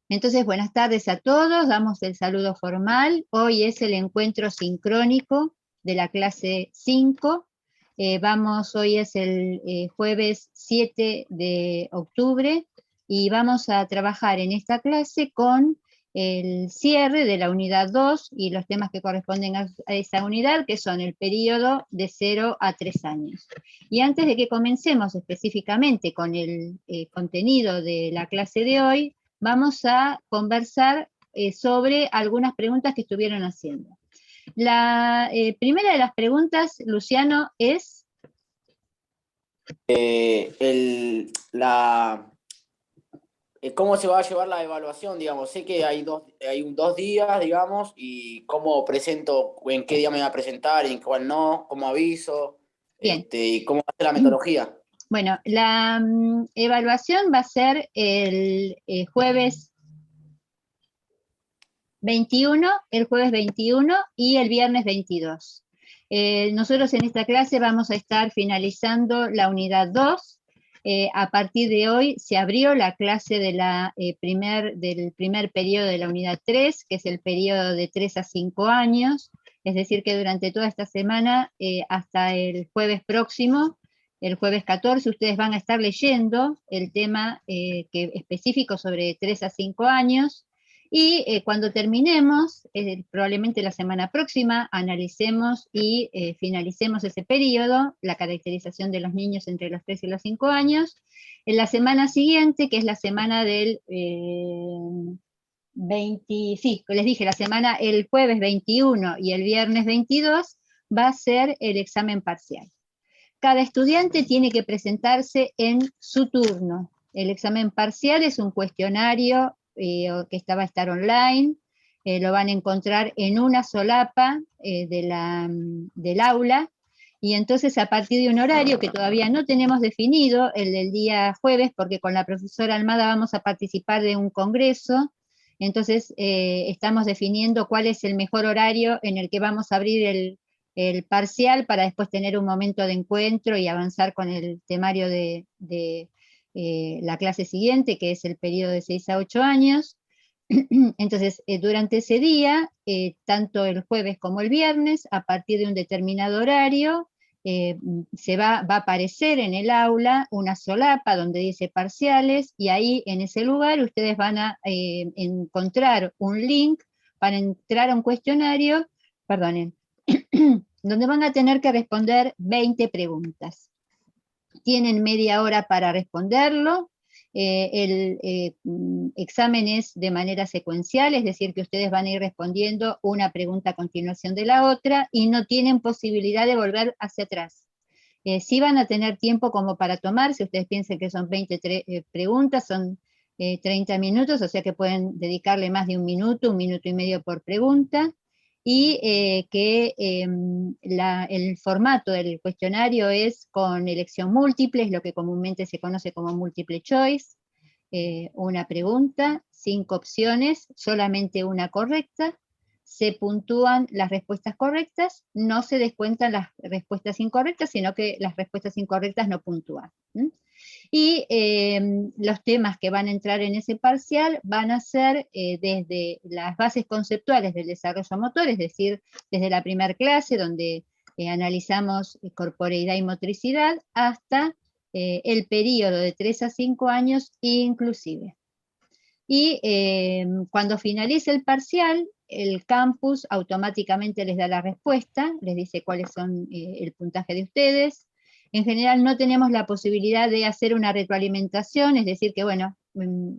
Entonces, buenas tardes a todos, damos el saludo formal. Hoy es el encuentro sincrónico de la clase 5. Hoy es el jueves 7 de octubre y vamos a trabajar en esta clase con el cierre de la unidad 2 y los temas que corresponden a esa unidad, que son el periodo de 0 a 3 años. Y antes de que comencemos específicamente con el contenido de la clase de hoy, vamos a conversar sobre algunas preguntas que estuvieron haciendo. La primera de las preguntas, Luciano, es... ¿Cómo se va a llevar la evaluación? Digamos, sé que hay 2 días, digamos, y cómo presento, en qué día me voy a presentar y en cuál no, cómo aviso, Bien. y cómo va a ser la metodología. Bueno, la evaluación va a ser el jueves 21 y el viernes 22. Nosotros en esta clase vamos a estar finalizando la unidad 2. A partir de hoy se abrió la clase de del primer periodo de la unidad 3, que es el periodo de 3 a 5 años, es decir que durante toda esta semana, hasta el jueves próximo, el jueves 14, ustedes van a estar leyendo el tema específico sobre 3 a 5 años, y cuando terminemos, probablemente la semana próxima, analicemos y finalicemos ese periodo, la caracterización de los niños entre los 3 y los 5 años. En la semana siguiente, que es la semana del el jueves 21 y el viernes 22, va a ser el examen parcial. Cada estudiante tiene que presentarse en su turno. El examen parcial es un cuestionario que va a estar online, lo van a encontrar en una solapa del aula, y entonces a partir de un horario que todavía no tenemos definido, el del día jueves, porque con la profesora Almada vamos a participar de un congreso, entonces estamos definiendo cuál es el mejor horario en el que vamos a abrir el parcial para después tener un momento de encuentro y avanzar con el temario de la clase siguiente, que es el periodo de 6 a 8 años. Entonces, durante ese día, tanto el jueves como el viernes, a partir de un determinado horario, va a aparecer en el aula una solapa donde dice parciales, y ahí en ese lugar ustedes van a encontrar un link para entrar a un cuestionario, perdonen, donde van a tener que responder 20 preguntas. Tienen media hora para responderlo. El examen es de manera secuencial, es decir, que ustedes van a ir respondiendo una pregunta a continuación de la otra y no tienen posibilidad de volver hacia atrás. Sí van a tener tiempo como para tomar, si ustedes piensan que son 20 preguntas, son 30 minutos, o sea que pueden dedicarle más de un minuto y medio por pregunta, y el formato del cuestionario es con elección múltiple, es lo que comúnmente se conoce como multiple choice, una pregunta, 5 opciones, solamente una correcta, se puntúan las respuestas correctas, no se descuentan las respuestas incorrectas, sino que las respuestas incorrectas no puntúan. Y los temas que van a entrar en ese parcial van a ser desde las bases conceptuales del desarrollo motor, es decir, desde la primera clase, donde analizamos corporeidad y motricidad, hasta el periodo de 3 a 5 años inclusive. Y cuando finalice el parcial, el campus automáticamente les da la respuesta, les dice cuáles son el puntaje de ustedes. En general no tenemos la posibilidad de hacer una retroalimentación, es decir que bueno,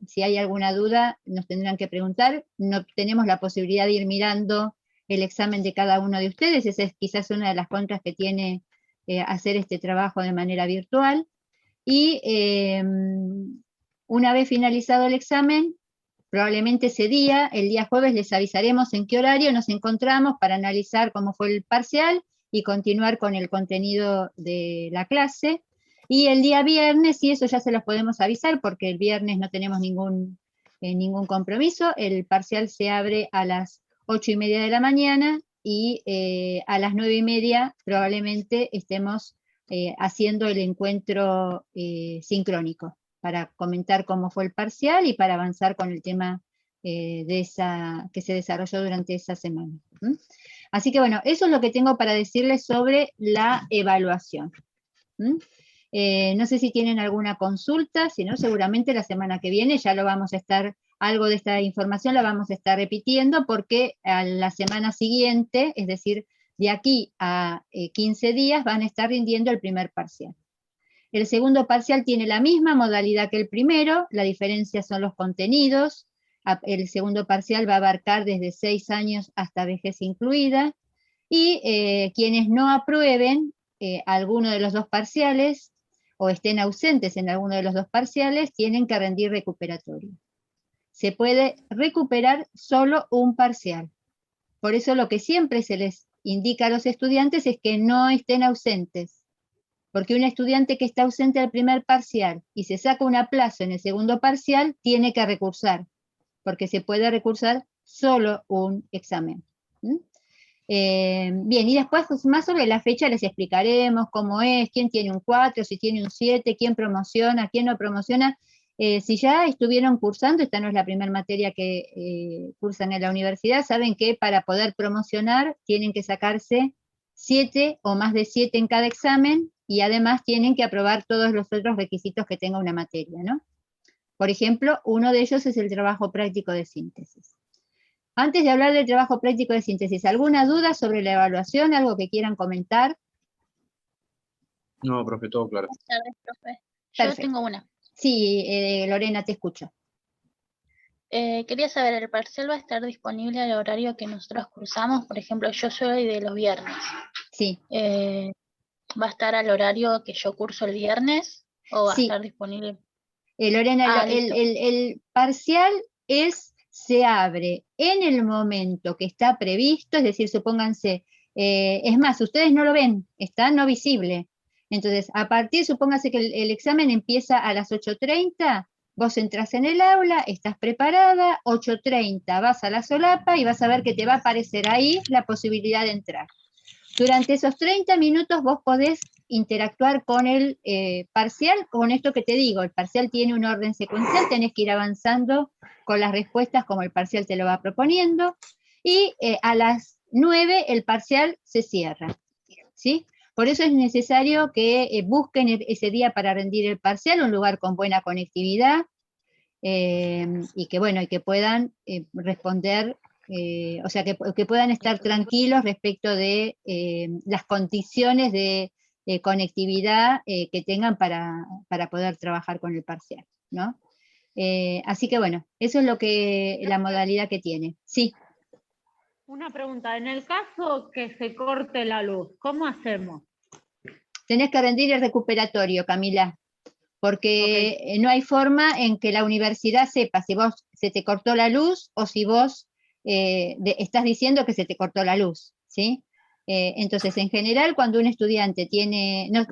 si hay alguna duda nos tendrán que preguntar, no tenemos la posibilidad de ir mirando el examen de cada uno de ustedes, esa es quizás una de las contras que tiene hacer este trabajo de manera virtual. Y una vez finalizado el examen, probablemente ese día, el día jueves, les avisaremos en qué horario nos encontramos para analizar cómo fue el parcial y continuar con el contenido de la clase. Y el día viernes, y eso ya se los podemos avisar, porque el viernes no tenemos ningún compromiso, el parcial se abre a las 8:30 de la mañana, y a las 9:30 probablemente estemos haciendo el encuentro sincrónico, para comentar cómo fue el parcial y para avanzar con el tema que se desarrolló durante esa semana. Así que bueno, eso es lo que tengo para decirles sobre la evaluación. No sé si tienen alguna consulta, si no, seguramente la semana que viene ya lo vamos a estar, algo de esta información la vamos a estar repitiendo, porque a la semana siguiente, es decir, de aquí a 15 días, van a estar rindiendo el primer parcial. El segundo parcial tiene la misma modalidad que el primero, la diferencia son los contenidos. El segundo parcial va a abarcar desde 6 años hasta vejez incluida, y quienes no aprueben alguno de los dos parciales, o estén ausentes en alguno de los dos parciales, tienen que rendir recuperatorio. Se puede recuperar solo un parcial. Por eso lo que siempre se les indica a los estudiantes es que no estén ausentes. Porque un estudiante que está ausente del primer parcial y se saca un aplazo en el segundo parcial, tiene que recursar, porque se puede recursar solo un examen. Bien, y después más sobre la fecha les explicaremos cómo es, quién tiene un 4, si tiene un 7, quién promociona, quién no promociona. Si ya estuvieron cursando, esta no es la primera materia que cursan en la universidad, saben que para poder promocionar tienen que sacarse 7 o más de 7 en cada examen, y además tienen que aprobar todos los otros requisitos que tenga una materia, ¿no? Por ejemplo, uno de ellos es el trabajo práctico de síntesis. Antes de hablar del trabajo práctico de síntesis, ¿alguna duda sobre la evaluación? ¿Algo que quieran comentar? No, profe, todo claro. Buenas tardes, profe. Yo Perfecto. tengo una. Sí, Lorena, te escucho. Quería saber, ¿el parcial va a estar disponible al horario que nosotros cursamos? Por ejemplo, yo soy de los viernes. Sí. ¿Va a estar al horario que yo curso el viernes o va a estar disponible? Lorena, listo. el parcial se abre en el momento que está previsto, es decir, supónganse, es más, ustedes no lo ven, está no visible. Entonces, supóngase que el examen empieza a las 8:30, vos entras en el aula, estás preparada, 8:30 vas a la solapa y vas a ver que te va a aparecer ahí la posibilidad de entrar. Durante esos 30 minutos vos podés interactuar con el parcial, con esto que te digo, el parcial tiene un orden secuencial, tenés que ir avanzando con las respuestas como el parcial te lo va proponiendo, y a las 9 el parcial se cierra, ¿sí? Por eso es necesario que busquen ese día para rendir el parcial, un lugar con buena conectividad, y que puedan responder, o sea, que puedan estar tranquilos respecto de las condiciones de conectividad que tengan para poder trabajar con el parcial, ¿no? Así que bueno, eso es la modalidad que tiene. Sí. Una pregunta, en el caso que se corte la luz, ¿cómo hacemos? Tenés que rendir el recuperatorio, Camila, porque no hay forma en que la universidad sepa si vos se te cortó la luz o si vos estás diciendo que se te cortó la luz, ¿sí? Entonces, en general, cuando un estudiante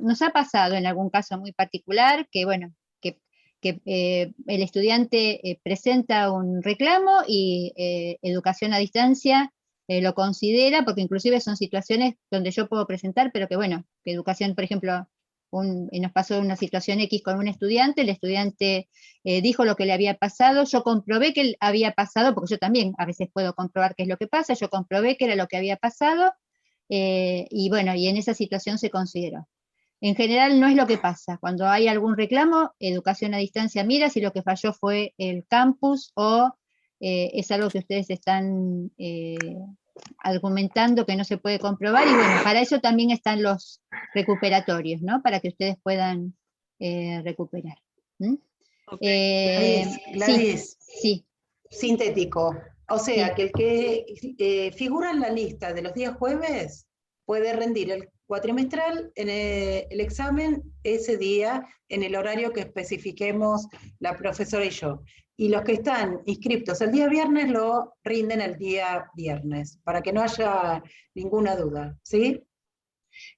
nos ha pasado en algún caso muy particular, que bueno, que el estudiante presenta un reclamo y educación a distancia lo considera, porque inclusive son situaciones donde yo puedo presentar, pero que bueno, que educación, por ejemplo, nos pasó una situación X con un estudiante, el estudiante dijo lo que le había pasado, yo comprobé que había pasado, porque yo también a veces puedo comprobar qué es lo que pasa, yo comprobé que era lo que había pasado, y bueno, y en esa situación se consideró. En general no es lo que pasa. Cuando hay algún reclamo, educación a distancia mira si lo que falló fue el campus o es algo que ustedes están argumentando que no se puede comprobar, y bueno, para eso también están los recuperatorios, ¿no? Para que ustedes puedan recuperar. Gladys, sí. Sintético. O sea, Sí. que el que figura en la lista de los días jueves puede rendir el cuatrimestral en el examen ese día, en el horario que especifiquemos la profesora y yo. Y los que están inscriptos el día viernes lo rinden el día viernes, para que no haya ninguna duda, ¿sí?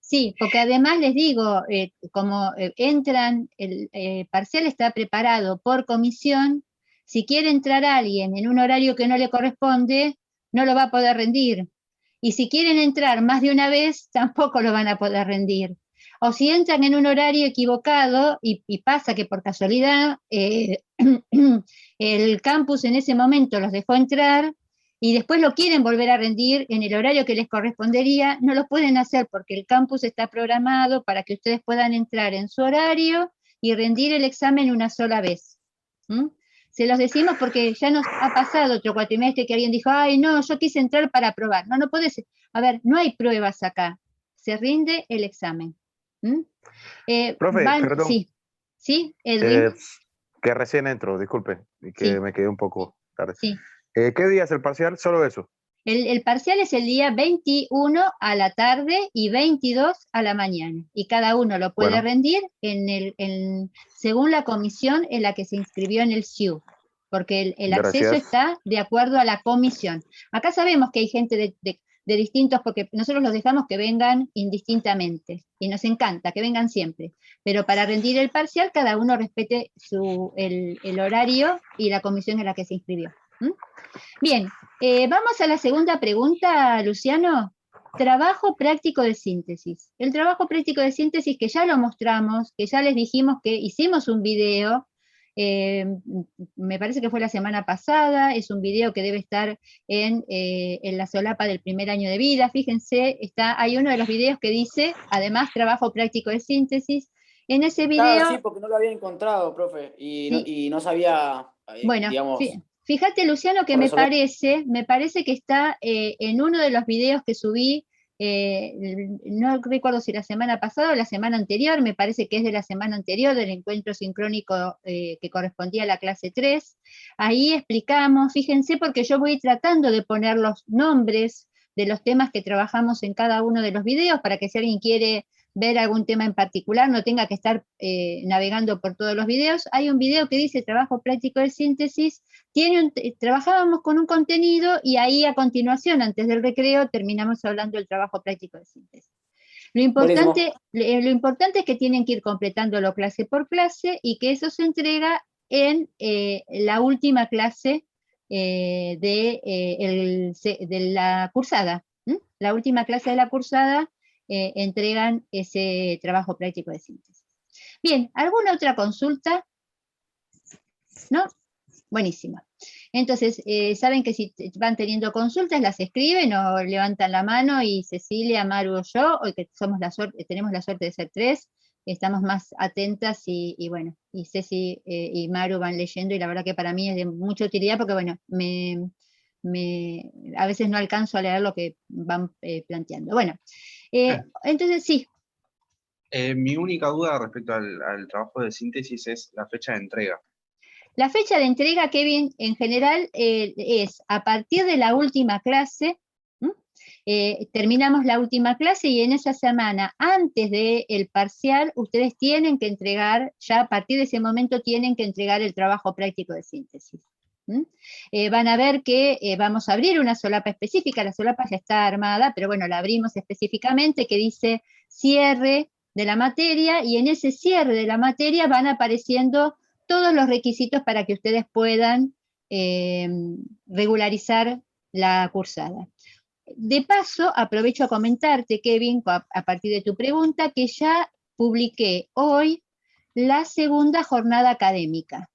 Sí, porque además les digo, como entran, el parcial está preparado por comisión, si quiere entrar alguien en un horario que no le corresponde, no lo va a poder rendir. Y si quieren entrar más de una vez, tampoco lo van a poder rendir. O si entran en un horario equivocado y pasa que por casualidad el campus en ese momento los dejó entrar y después lo quieren volver a rendir en el horario que les correspondería, no lo pueden hacer porque el campus está programado para que ustedes puedan entrar en su horario y rendir el examen una sola vez. ¿Mm? Se los decimos porque ya nos ha pasado otro cuatrimestre que alguien dijo, ay, no, yo quise entrar para probar. No, no podés. A ver, no hay pruebas acá. Se rinde el examen. ¿Mm? Profe, perdón, Sí, ¿sí, Edwin? que recién entro, disculpe, y que Sí. me quedé un poco tarde. Sí. ¿Qué día es el parcial? Solo eso. El parcial es el día 21 a la tarde y 22 a la mañana. Y cada uno lo puede Bueno. rendir según la comisión en la que se inscribió en el SIU. Porque el acceso Gracias. está de acuerdo a la comisión. Acá sabemos que hay gente de distintos, porque nosotros los dejamos que vengan indistintamente. Y nos encanta que vengan siempre. Pero para rendir el parcial, cada uno respete el horario y la comisión en la que se inscribió. ¿Mm? Bien, vamos a la segunda pregunta, Luciano. Trabajo práctico de síntesis. El trabajo práctico de síntesis que ya lo mostramos, que ya les dijimos que hicimos un video, me parece que fue la semana pasada, es un video que debe estar en la solapa del primer año de vida. Fíjense, hay uno de los videos que dice, además, trabajo práctico de síntesis. En ese video... Claro, sí, porque no lo había encontrado, profe, y no sabía, Bueno, digamos... fíjate, Luciano, que me parece que está en uno de los videos que subí, no recuerdo si la semana pasada o la semana anterior, me parece que es de la semana anterior, del encuentro sincrónico que correspondía a la clase 3. Ahí explicamos, fíjense, porque yo voy tratando de poner los nombres de los temas que trabajamos en cada uno de los videos, para que si alguien quiere ver algún tema en particular, no tenga que estar navegando por todos los videos. Hay un video que dice trabajo práctico de síntesis, trabajábamos con un contenido y ahí a continuación, antes del recreo, terminamos hablando del trabajo práctico de síntesis. Lo importante es que tienen que ir completándolo clase por clase y que eso se entrega en la última clase de la cursada. La última clase de la cursada entregan ese trabajo práctico de síntesis. Bien, ¿alguna otra consulta? ¿No? Buenísimo. Entonces, saben que si van teniendo consultas, las escriben o levantan la mano y Cecilia, Maru o yo, hoy que tenemos la suerte de ser 3, estamos más atentas y bueno, y Ceci y Maru van leyendo y la verdad que para mí es de mucha utilidad porque bueno, a veces no alcanzo a leer lo que van planteando. Bueno, entonces sí. Mi única duda respecto al trabajo de síntesis es la fecha de entrega. La fecha de entrega, Kevin, en general es a partir de la última clase. Terminamos la última clase y en esa semana, antes del parcial, ustedes tienen que entregar, ya a partir de ese momento tienen que entregar el trabajo práctico de síntesis. Van a ver que vamos a abrir una solapa específica, la solapa ya está armada, pero bueno, la abrimos específicamente, que dice cierre de la materia, y en ese cierre de la materia van apareciendo todos los requisitos para que ustedes puedan regularizar la cursada. De paso, aprovecho a comentarte, Kevin, a partir de tu pregunta, que ya publiqué hoy la segunda jornada académica.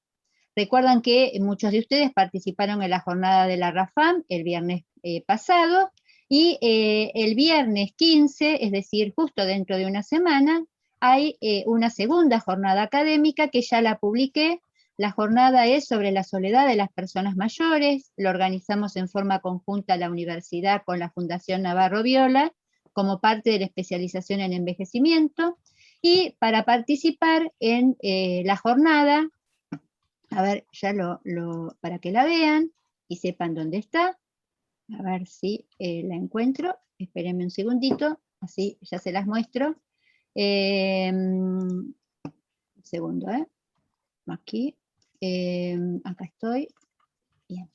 Recuerdan que muchos de ustedes participaron en la jornada de la RAFAM el viernes pasado, y el viernes 15, es decir, justo dentro de una semana, hay una segunda jornada académica que ya la publiqué. La jornada es sobre la soledad de las personas mayores, lo organizamos en forma conjunta la universidad con la Fundación Navarro Viola, como parte de la especialización en envejecimiento, y para participar en la jornada, a ver, ya para que la vean y sepan dónde está, a ver si la encuentro, espérenme un segundito, así ya se las muestro. Un segundo, aquí, acá estoy, bien,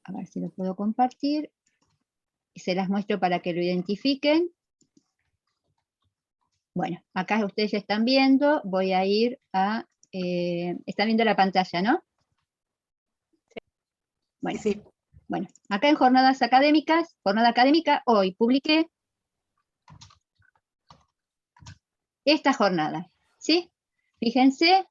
a ver si lo puedo compartir, y se las muestro para que lo identifiquen. Bueno, acá ustedes ya están viendo, voy a ir a, están viendo la pantalla, ¿no? Bueno, Sí. Bueno, acá en jornadas académicas, jornada académica, hoy publiqué esta jornada, ¿sí? Fíjense,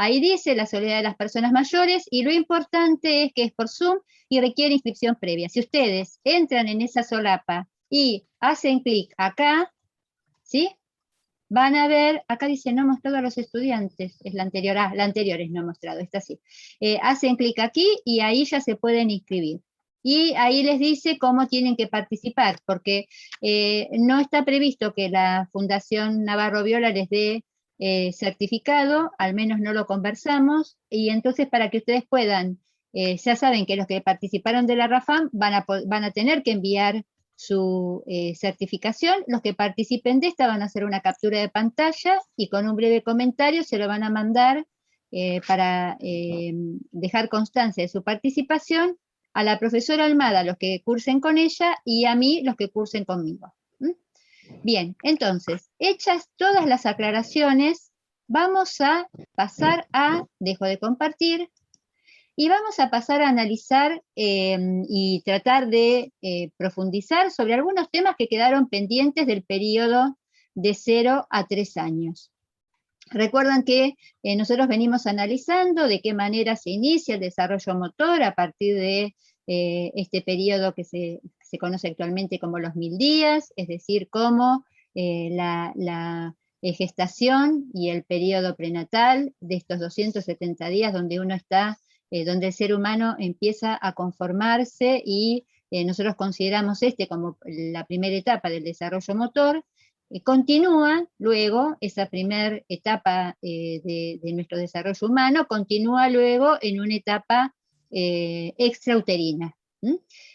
Ahí dice la soledad de las personas mayores, y lo importante es que es por Zoom y requiere inscripción previa. Si ustedes entran en esa solapa y hacen clic acá, ¿sí? Van a ver, acá dice no mostrado a los estudiantes, es la anterior, la anterior es no mostrado, esta sí. Hacen clic aquí y ahí ya se pueden inscribir. Y ahí les dice cómo tienen que participar, porque no está previsto que la Fundación Navarro Viola les dé certificado, al menos no lo conversamos, y entonces para que ustedes puedan, ya saben que los que participaron de la RAFAM van a tener que enviar su certificación. Los que participen de esta van a hacer una captura de pantalla y con un breve comentario se lo van a mandar para dejar constancia de su participación a la profesora Almada, los que cursen con ella, y a mí, los que cursen conmigo. Bien, entonces, hechas todas las aclaraciones, vamos a pasar a, dejo de compartir, y vamos a pasar a analizar y tratar de profundizar sobre algunos temas que quedaron pendientes del periodo de 0 a 3 años. Recuerdan que nosotros venimos analizando de qué manera se inicia el desarrollo motor a partir de este periodo que se conoce actualmente como los 1000 días, es decir, cómo la gestación y el periodo prenatal de estos 270 días donde uno está, donde el ser humano empieza a conformarse y nosotros consideramos como la primera etapa del desarrollo motor. Continúa luego, esa primera etapa de nuestro desarrollo humano, continúa luego en una etapa extrauterina.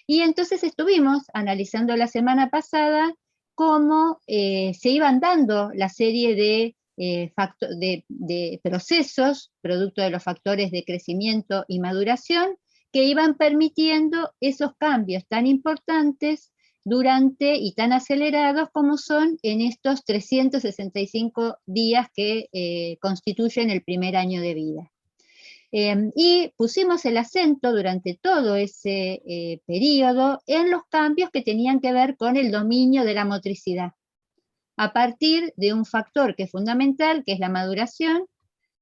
Y entonces estuvimos analizando la semana pasada cómo se iban dando la serie de procesos, producto de los factores de crecimiento y maduración, que iban permitiendo esos cambios tan importantes durante y tan acelerados como son en estos 365 días que constituyen el primer año de vida. Y pusimos el acento durante todo ese periodo en los cambios que tenían que ver con el dominio de la motricidad, a partir de un factor que es fundamental, que es la maduración,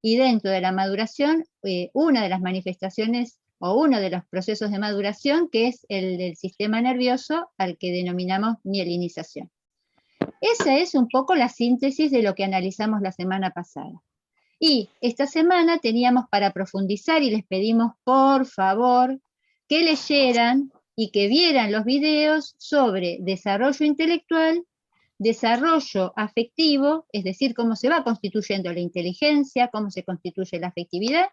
y dentro de la maduración, una de las manifestaciones o uno de los procesos de maduración, que es el del sistema nervioso, al que denominamos mielinización. Esa es un poco la síntesis de lo que analizamos la semana pasada. Y esta semana teníamos para profundizar, y les pedimos por favor que leyeran y que vieran los videos sobre desarrollo intelectual, desarrollo afectivo, es decir, cómo se va constituyendo la inteligencia, cómo se constituye la afectividad,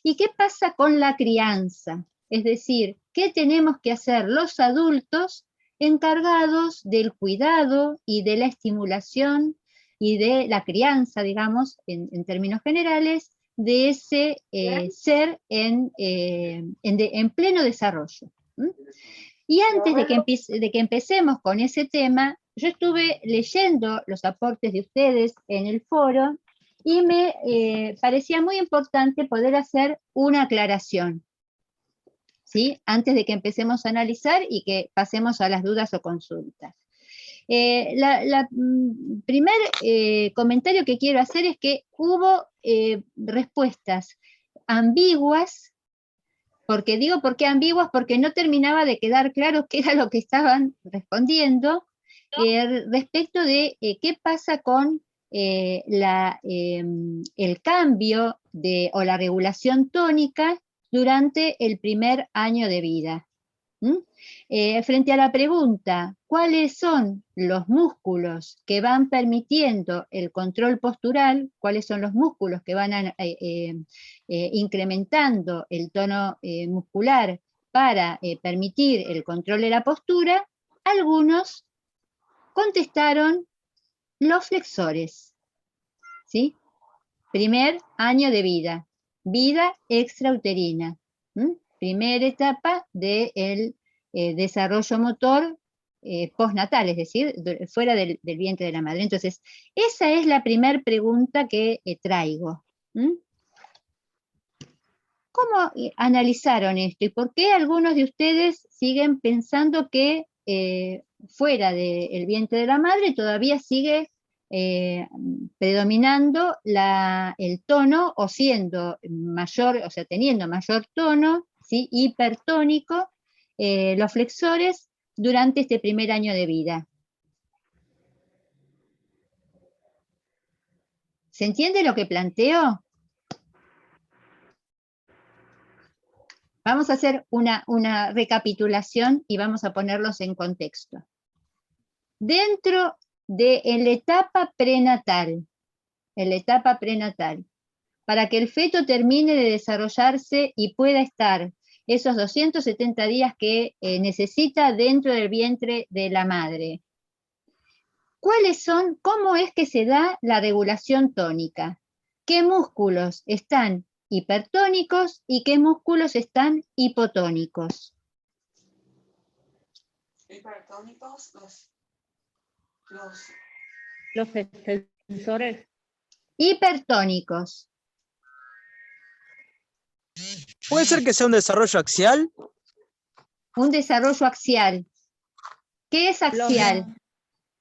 y qué pasa con la crianza, es decir, qué tenemos que hacer los adultos encargados del cuidado y de la estimulación y de la crianza, digamos, en términos generales, de ese ser en pleno desarrollo. Y antes de que empecemos con ese tema, yo estuve leyendo los aportes de ustedes en el foro y me parecía muy importante poder hacer una aclaración, ¿sí? Antes de que empecemos a analizar y que pasemos a las dudas o consultas. Primer comentario que quiero hacer es que hubo respuestas ambiguas. Porque digo por qué ambiguas, porque no terminaba de quedar claro qué era lo que estaban respondiendo respecto de qué pasa con el cambio o la regulación tónica durante el primer año de vida. Frente a la pregunta, ¿cuáles son los músculos que van permitiendo el control postural? ¿Cuáles son los músculos que van incrementando el tono muscular para permitir el control de la postura? Algunos contestaron los flexores, ¿sí? Primer año de vida, vida extrauterina. Primera etapa del desarrollo motor postnatal, es decir, fuera del vientre de la madre. Entonces, esa es la primera pregunta que traigo. ¿Cómo analizaron esto? ¿Y por qué algunos de ustedes siguen pensando que fuera del vientre de la madre todavía sigue predominando el tono o siendo mayor, o sea, teniendo mayor tono, ¿sí? Hipertónico, los flexores durante este primer año de vida. ¿Se entiende lo que planteo? Vamos a hacer una recapitulación y vamos a ponerlos en contexto. Dentro de la etapa prenatal, para que el feto termine de desarrollarse y pueda estar esos 270 días que necesita dentro del vientre de la madre. ¿Cómo es que se da la regulación tónica? ¿Qué músculos están hipertónicos y qué músculos están hipotónicos? Hipertónicos, los extensores. Hipertónicos. ¿Puede ser que sea un desarrollo axial? Un desarrollo axial. ¿Qué es axial?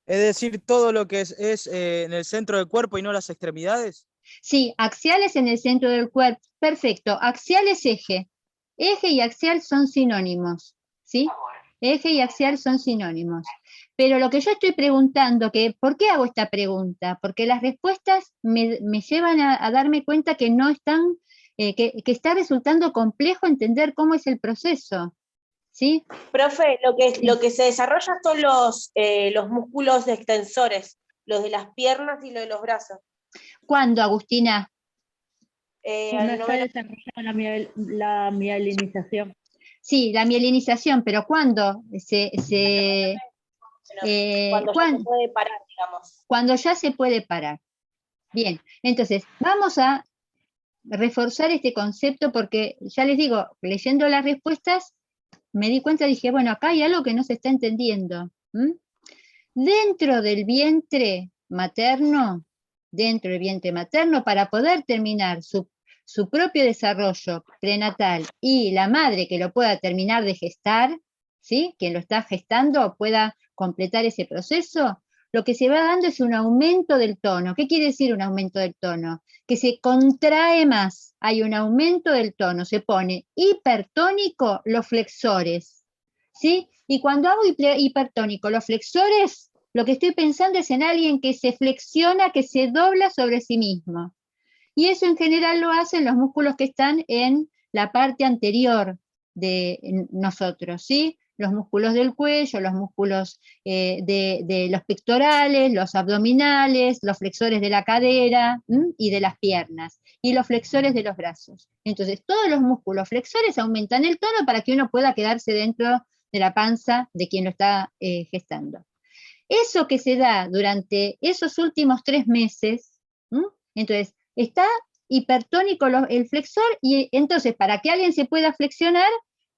Es decir, todo lo que es en el centro del cuerpo y no las extremidades. Sí, axial es en el centro del cuerpo. Perfecto. Axial es eje. Eje y axial son sinónimos. ¿Sí? Eje y axial son sinónimos. Pero lo que yo estoy preguntando, ¿por qué hago esta pregunta? Porque las respuestas me llevan a darme cuenta que no están, que está resultando complejo entender cómo es el proceso. ¿Sí? Profe, lo que se desarrolla son los músculos extensores, los de las piernas y los de los brazos. ¿Cuándo, Agustina? Cuando está desarrollando la mielinización. Sí, la mielinización, pero ¿cuándo? Cuando ya se puede parar, digamos. Cuando ya se puede parar. Bien, entonces vamos a reforzar este concepto porque, ya les digo, leyendo las respuestas, me di cuenta, dije, bueno, acá hay algo que no se está entendiendo. Dentro del vientre materno, para poder terminar su propio desarrollo prenatal y la madre que lo pueda terminar de gestar, ¿sí? Quien lo está gestando pueda completar ese proceso, lo que se va dando es un aumento del tono. ¿Qué quiere decir un aumento del tono? Que se contrae más, hay un aumento del tono, se pone hipertónico los flexores, ¿sí? Y cuando hago hipertónico los flexores, lo que estoy pensando es en alguien que se flexiona, que se dobla sobre sí mismo. Y eso en general lo hacen los músculos que están en la parte anterior de nosotros, ¿sí? Los músculos del cuello, los músculos de los pectorales, los abdominales, los flexores de la cadera y de las piernas, y los flexores de los brazos. Entonces, todos los músculos flexores aumentan el tono para que uno pueda quedarse dentro de la panza de quien lo está gestando. Eso que se da durante esos últimos 3 meses, entonces, está hipertónico el flexor, y entonces, para que alguien se pueda flexionar,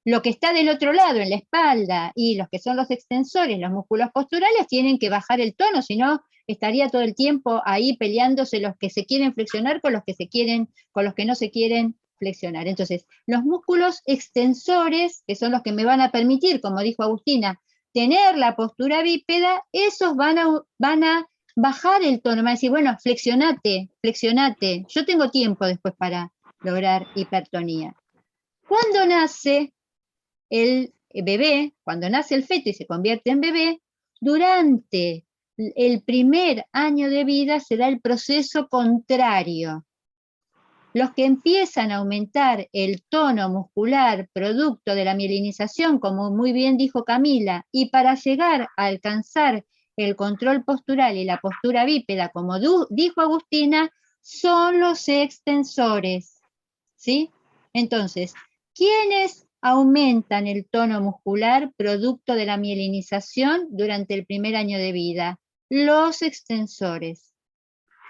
lo que está del otro lado, en la espalda, y los que son los extensores, los músculos posturales, tienen que bajar el tono, si no, estaría todo el tiempo ahí peleándose los que se quieren flexionar con los que no se quieren flexionar. Entonces, los músculos extensores, que son los que me van a permitir, como dijo Agustina, tener la postura bípeda, esos van a bajar el tono, van a decir, bueno, flexionate, yo tengo tiempo después para lograr hipertonía. Cuando nace el bebé, cuando nace el feto y se convierte en bebé, durante el primer año de vida se da el proceso contrario. Los que empiezan a aumentar el tono muscular producto de la mielinización, como muy bien dijo Camila, y para llegar a alcanzar el control postural y la postura bípeda, como dijo Agustina, son los extensores, ¿sí? Entonces, ¿quiénes aumentan el tono muscular producto de la mielinización durante el primer año de vida? Los extensores.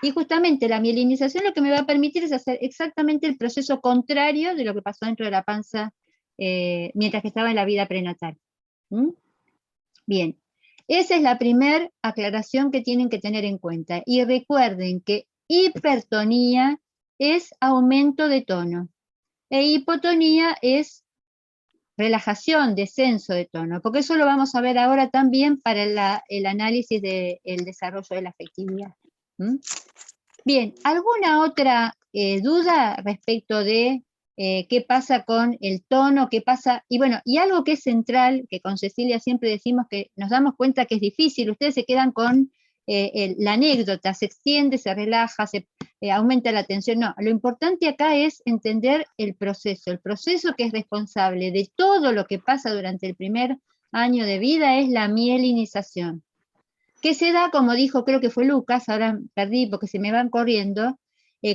Y justamente la mielinización lo que me va a permitir es hacer exactamente el proceso contrario de lo que pasó dentro de la panza mientras que estaba en la vida prenatal. Bien, esa es la primera aclaración que tienen que tener en cuenta. Y recuerden que hipertonía es aumento de tono, e hipotonía es relajación, descenso de tono, porque eso lo vamos a ver ahora también para el análisis del desarrollo de la afectividad. Bien, ¿alguna otra duda respecto de qué pasa con el tono, qué pasa? Y bueno, y algo que es central, que con Cecilia siempre decimos que nos damos cuenta que es difícil, ustedes se quedan con la anécdota, se extiende, se relaja, se aumenta la tensión. No, lo importante acá es entender el proceso que es responsable de todo lo que pasa durante el primer año de vida es la mielinización, que se da, como dijo, creo que fue Lucas, ahora perdí porque se me van corriendo,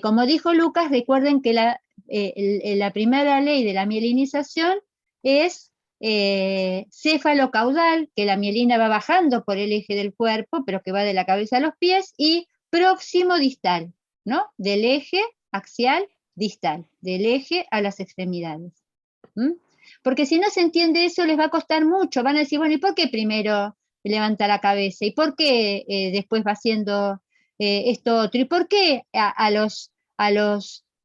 como dijo Lucas, recuerden que la primera ley de la mielinización es céfalo-caudal, que la mielina va bajando por el eje del cuerpo, pero que va de la cabeza a los pies, y próximo-distal, ¿no? Del eje axial distal, del eje a las extremidades. Porque si no se entiende eso, les va a costar mucho. Van a decir, bueno, ¿y por qué primero levanta la cabeza? ¿Y por qué después va haciendo esto otro? ¿Y por qué a los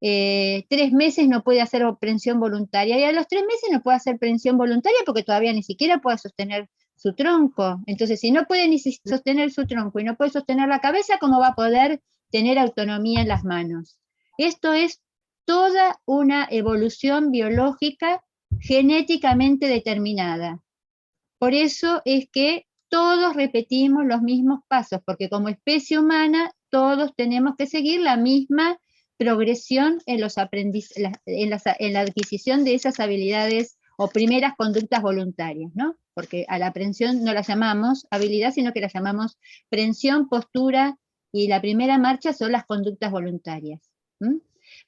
3 meses no puede hacer prensión voluntaria? Y a los 3 meses no puede hacer prensión voluntaria porque todavía ni siquiera puede sostener su tronco. Entonces, si no puede ni sostener su tronco y no puede sostener la cabeza, ¿cómo va a poder tener autonomía en las manos? Esto es toda una evolución biológica genéticamente determinada. Por eso es que todos repetimos los mismos pasos, porque como especie humana todos tenemos que seguir la misma progresión en la adquisición de esas habilidades o primeras conductas voluntarias, ¿no? Porque a la aprensión no la llamamos habilidad, sino que la llamamos prensión, postura, y la primera marcha son las conductas voluntarias.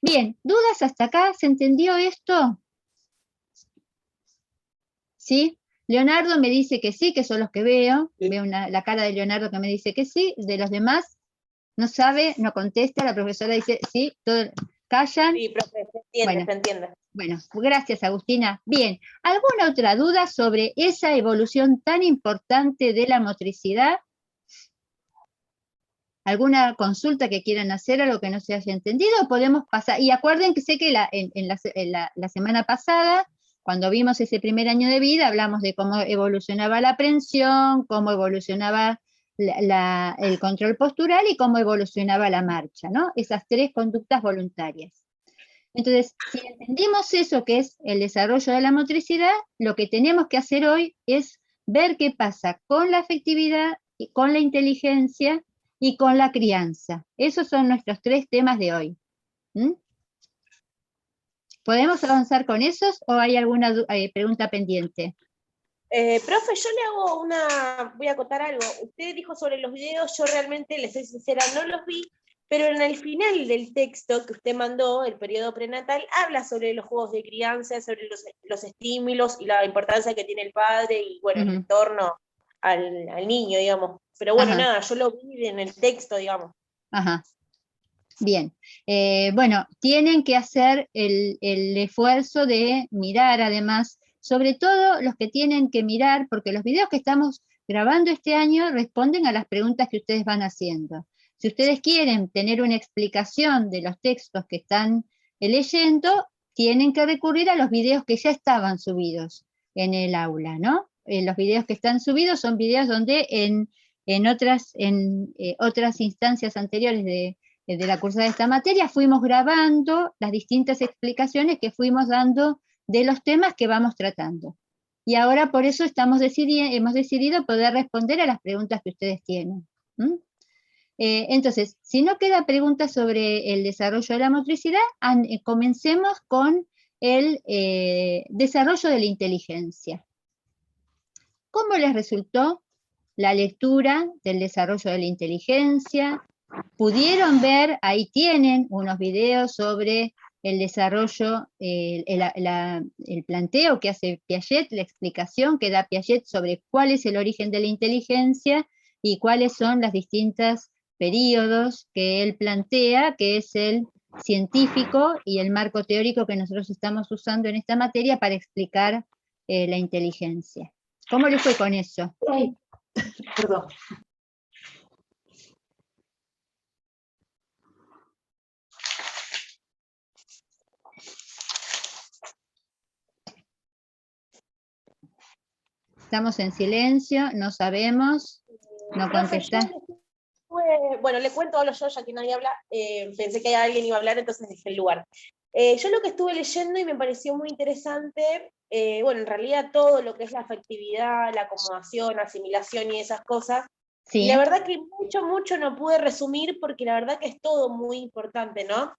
Bien, ¿dudas hasta acá? ¿Se entendió esto? ¿Sí? Leonardo me dice que sí, que son los que veo. Sí. Veo la cara de Leonardo que me dice que sí. De los demás, no sabe, no contesta. La profesora dice sí, callan. Sí, profe, se entiende. Bueno, gracias, Agustina. Bien, ¿alguna otra duda sobre esa evolución tan importante de la motricidad? ¿Alguna consulta que quieran hacer, algo que no se haya entendido? Podemos pasar. Y acuérdense que la semana pasada, cuando vimos ese primer año de vida, hablamos de cómo evolucionaba la aprensión, cómo evolucionaba el control postural y cómo evolucionaba la marcha, ¿no? Esas 3 conductas voluntarias. Entonces, si entendimos eso que es el desarrollo de la motricidad, lo que tenemos que hacer hoy es ver qué pasa con la afectividad, y con la inteligencia y con la crianza. Esos son nuestros 3 temas de hoy. ¿Podemos avanzar con esos o hay alguna pregunta pendiente? Profe, yo le hago voy a acotar algo. Usted dijo sobre los videos, yo realmente, les soy sincera, no los vi, pero en el final del texto que usted mandó, el periodo prenatal, habla sobre los juegos de crianza, sobre los estímulos y la importancia que tiene el padre y, bueno, el entorno al niño, digamos. Pero bueno, nada, yo lo vi en el texto, digamos. Ajá. Bien. Bueno, tienen que hacer el esfuerzo de mirar, además, sobre todo los que tienen que mirar, porque los videos que estamos grabando este año responden a las preguntas que ustedes van haciendo. Si ustedes quieren tener una explicación de los textos que están leyendo, tienen que recurrir a los videos que ya estaban subidos en el aula, ¿no? Los videos que están subidos son videos donde en otras instancias anteriores de la cursada de esta materia fuimos grabando las distintas explicaciones que fuimos dando de los temas que vamos tratando. Y ahora por eso hemos decidido poder responder a las preguntas que ustedes tienen. Entonces, si no queda pregunta sobre el desarrollo de la motricidad, comencemos con el desarrollo de la inteligencia. ¿Cómo les resultó la lectura del desarrollo de la inteligencia? ¿Pudieron ver? Ahí tienen unos videos sobre el desarrollo, el planteo que hace Piaget, la explicación que da Piaget sobre cuál es el origen de la inteligencia y cuáles son los distintos periodos que él plantea, que es el científico y el marco teórico que nosotros estamos usando en esta materia para explicar la inteligencia. ¿Cómo les fue con eso? Perdón. Estamos en silencio, no sabemos, no contesta. Estuve bueno, le cuento, hablo yo, ya que nadie habla, pensé que alguien iba a hablar, entonces dejé el lugar. Yo lo que estuve leyendo y me pareció muy interesante, bueno, en realidad todo lo que es la afectividad, la acomodación, asimilación y esas cosas, Sí. y la verdad que mucho no pude resumir porque la verdad que es todo muy importante, ¿no?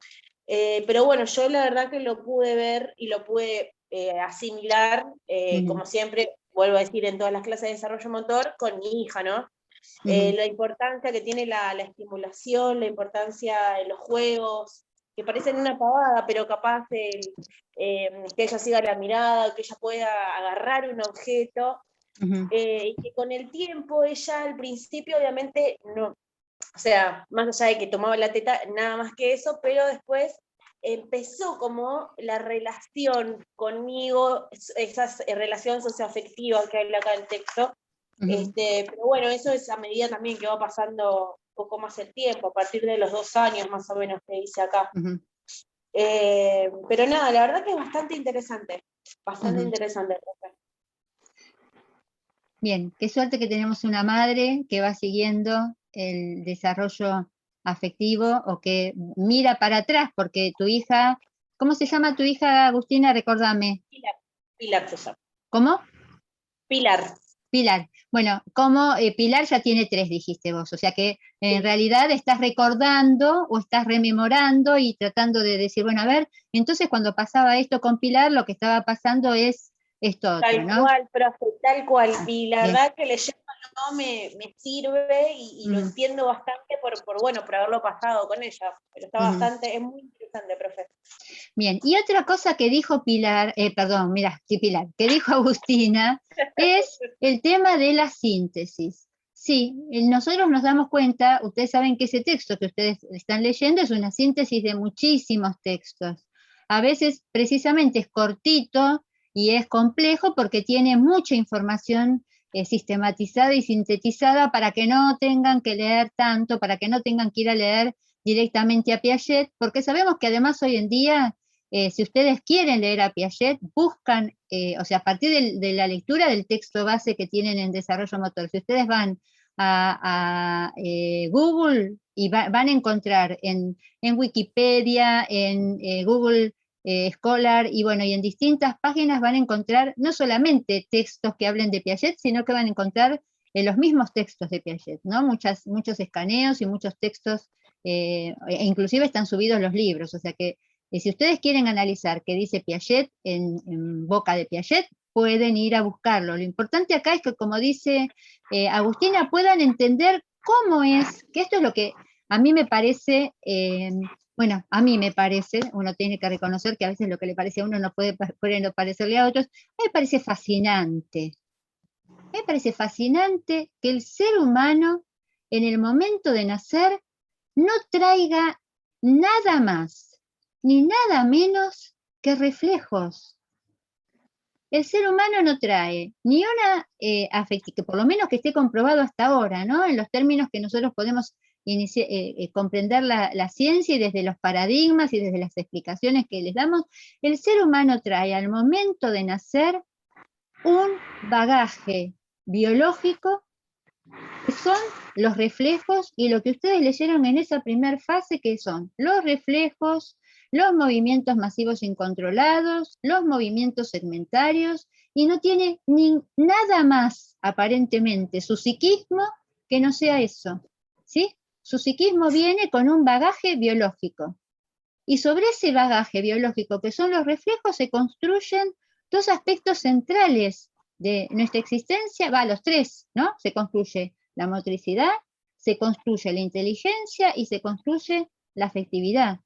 Pero bueno, yo la verdad que lo pude ver y lo pude asimilar, como siempre, vuelvo a decir, en todas las clases de desarrollo motor, con mi hija, ¿no? La importancia que tiene la estimulación, la importancia de los juegos, que parecen una pavada, pero capaz que ella siga la mirada, que ella pueda agarrar un objeto, y que con el tiempo ella al principio obviamente no, o sea, más allá de que tomaba la teta, nada más que eso, pero después empezó como la relación conmigo, esa relación socioafectiva que habla acá en el texto, pero bueno, eso es a medida también que va pasando un poco más el tiempo, a partir de los 2 años más o menos que dice acá. Pero nada, la verdad que es bastante interesante, interesante. Bien, qué suerte que tenemos una madre que va siguiendo el desarrollo afectivo o que mira para atrás, porque tu hija, ¿cómo se llama tu hija, Agustina? Recordame. Pilar se llama. ¿Cómo? Pilar. Pilar. Bueno, como Pilar ya tiene 3, dijiste vos, o sea que en realidad estás recordando o estás rememorando y tratando de decir, bueno, a ver, entonces cuando pasaba esto con Pilar, lo que estaba pasando es esto otro, tal ¿no? Cual, profe, tal cual. Y la verdad que leyéndolo me sirve y lo entiendo bastante por haberlo pasado con ella. Pero está bastante, es muy interesante, profe. Bien, y otra cosa que dijo Pilar, Pilar, que dijo Agustina, es el tema de la síntesis. Sí, nosotros nos damos cuenta, ustedes saben que ese texto que ustedes están leyendo es una síntesis de muchísimos textos. A veces precisamente es cortito y es complejo porque tiene mucha información sistematizada y sintetizada para que no tengan que leer tanto, para que no tengan que ir a leer directamente a Piaget, porque sabemos que además hoy en día, si ustedes quieren leer a Piaget, buscan, o sea, a partir de la lectura del texto base que tienen en desarrollo motor, si ustedes van a Google y van a encontrar en Wikipedia, en Google Scholar, y bueno, y en distintas páginas van a encontrar no solamente textos que hablen de Piaget, sino que van a encontrar los mismos textos de Piaget, ¿no? Muchos escaneos y muchos textos, e inclusive están subidos los libros, o sea que si ustedes quieren analizar qué dice Piaget en boca de Piaget, pueden ir a buscarlo. Lo importante acá es que, como dice Agustina, puedan entender cómo es, que esto es lo que a mí me parece, bueno, a mí me parece, uno tiene que reconocer que a veces lo que le parece a uno no puede no parecerle a otros, me parece fascinante. Me parece fascinante que el ser humano, en el momento de nacer, no traiga nada más, ni nada menos que reflejos. El ser humano no trae ni una afectiva, que por lo menos que esté comprobado hasta ahora, ¿no? En los términos que nosotros podemos comprender la ciencia y desde los paradigmas y desde las explicaciones que les damos, el ser humano trae al momento de nacer un bagaje biológico que son los reflejos y lo que ustedes leyeron en esa primera fase, que son los reflejos, los movimientos masivos incontrolados, los movimientos segmentarios, y no tiene nada más, aparentemente, su psiquismo que no sea eso, ¿sí? Su psiquismo viene con un bagaje biológico, y sobre ese bagaje biológico que son los reflejos se construyen 2 aspectos centrales de nuestra existencia, los 3, ¿no? Se construye la motricidad, se construye la inteligencia y se construye la afectividad.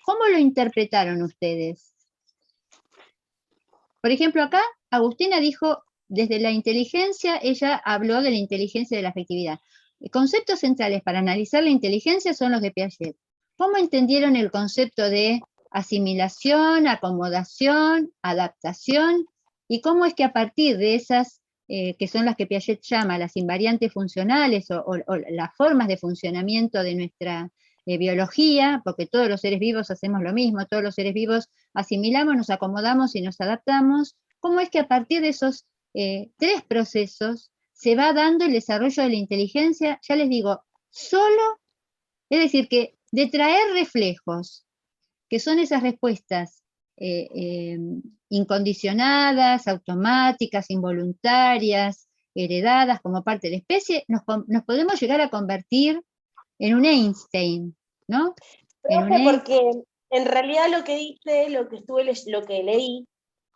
¿Cómo lo interpretaron ustedes? Por ejemplo, acá Agustina dijo, desde la inteligencia, ella habló de la inteligencia y de la afectividad. Conceptos centrales para analizar la inteligencia son los de Piaget. ¿Cómo entendieron el concepto de asimilación, acomodación, adaptación? ¿Y cómo es que a partir de esas, que son las que Piaget llama las invariantes funcionales o las formas de funcionamiento de nuestra biología, porque todos los seres vivos hacemos lo mismo, todos los seres vivos asimilamos, nos acomodamos y nos adaptamos, cómo es que a partir de esos 3 procesos se va dando el desarrollo de la inteligencia, ya les digo, solo, es decir, que de traer reflejos, que son esas respuestas incondicionadas, automáticas, involuntarias, heredadas como parte de la especie, nos podemos llegar a convertir en un Einstein, ¿no? Profe, porque en realidad lo que dice, lo que leí,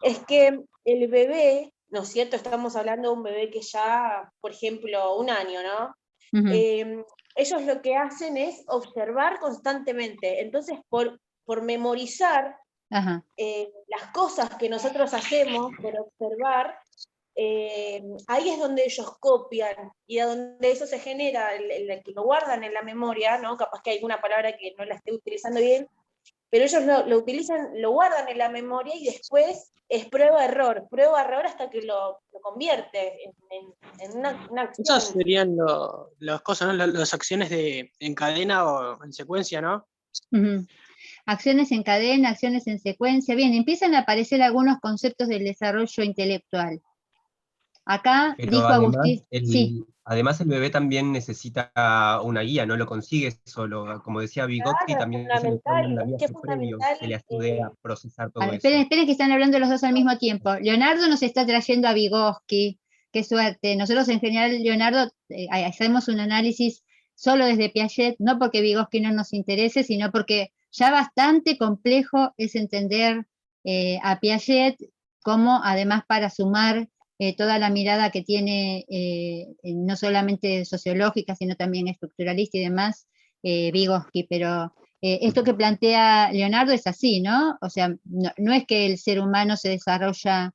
es que el bebé, ¿no es cierto? Estamos hablando de un bebé que ya, por ejemplo, 1 año, ¿no? Ellos lo que hacen es observar constantemente. Entonces, por memorizar las cosas que nosotros hacemos, por observar, ahí es donde ellos copian, y a donde eso se genera, el que lo guardan en la memoria, ¿no? Capaz que hay alguna palabra que no la esté utilizando bien, pero ellos lo utilizan, lo guardan en la memoria y después es prueba-error hasta que lo convierte en una acción. Esas serían las cosas, ¿no? Las acciones en cadena o en secuencia, ¿no? Acciones en cadena, acciones en secuencia. Bien, empiezan a aparecer algunos conceptos del desarrollo intelectual. Acá Pero dijo además, Agustín, sí. Además el bebé también necesita una guía, no lo consigue solo. Como decía Vygotsky, también se le está un andamiaje previo que le ayude a procesar todo eso. Esperen que están hablando los dos al mismo tiempo. Leonardo nos está trayendo a Vygotsky, qué suerte. Nosotros en general, Leonardo, hacemos un análisis solo desde Piaget, no porque Vygotsky no nos interese, sino porque ya bastante complejo es entender a Piaget, como además para sumar toda la mirada que tiene, no solamente sociológica, sino también estructuralista y demás, Vygotsky, pero esto que plantea Leonardo es así, ¿no? O sea, no es que el ser humano se desarrolla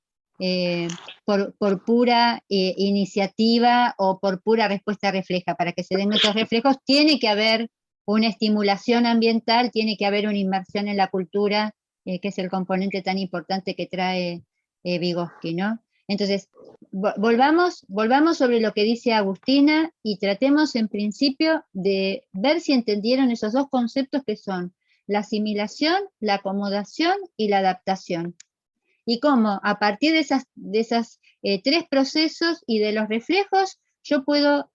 por pura iniciativa o por pura respuesta refleja. Para que se den esos reflejos tiene que haber una estimulación ambiental, tiene que haber una inmersión en la cultura, que es el componente tan importante que trae Vygotsky, ¿no? Entonces, volvamos sobre lo que dice Agustina y tratemos en principio de ver si entendieron esos dos conceptos que son la asimilación, la acomodación y la adaptación. Y cómo a partir de esas 3 procesos y de los reflejos, yo puedo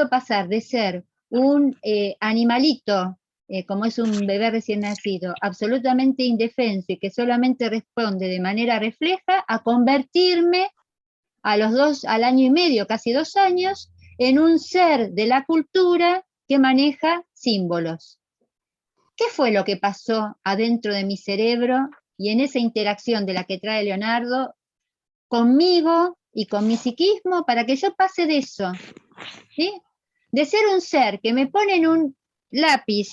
pasar de ser un animalito, como es un bebé recién nacido, absolutamente indefenso y que solamente responde de manera refleja, a convertirme al año y medio, casi 2 años, en un ser de la cultura que maneja símbolos. ¿Qué fue lo que pasó adentro de mi cerebro y en esa interacción de la que trae Leonardo conmigo y con mi psiquismo para que yo pase de eso? ¿Sí? De ser un ser que me ponen un lápiz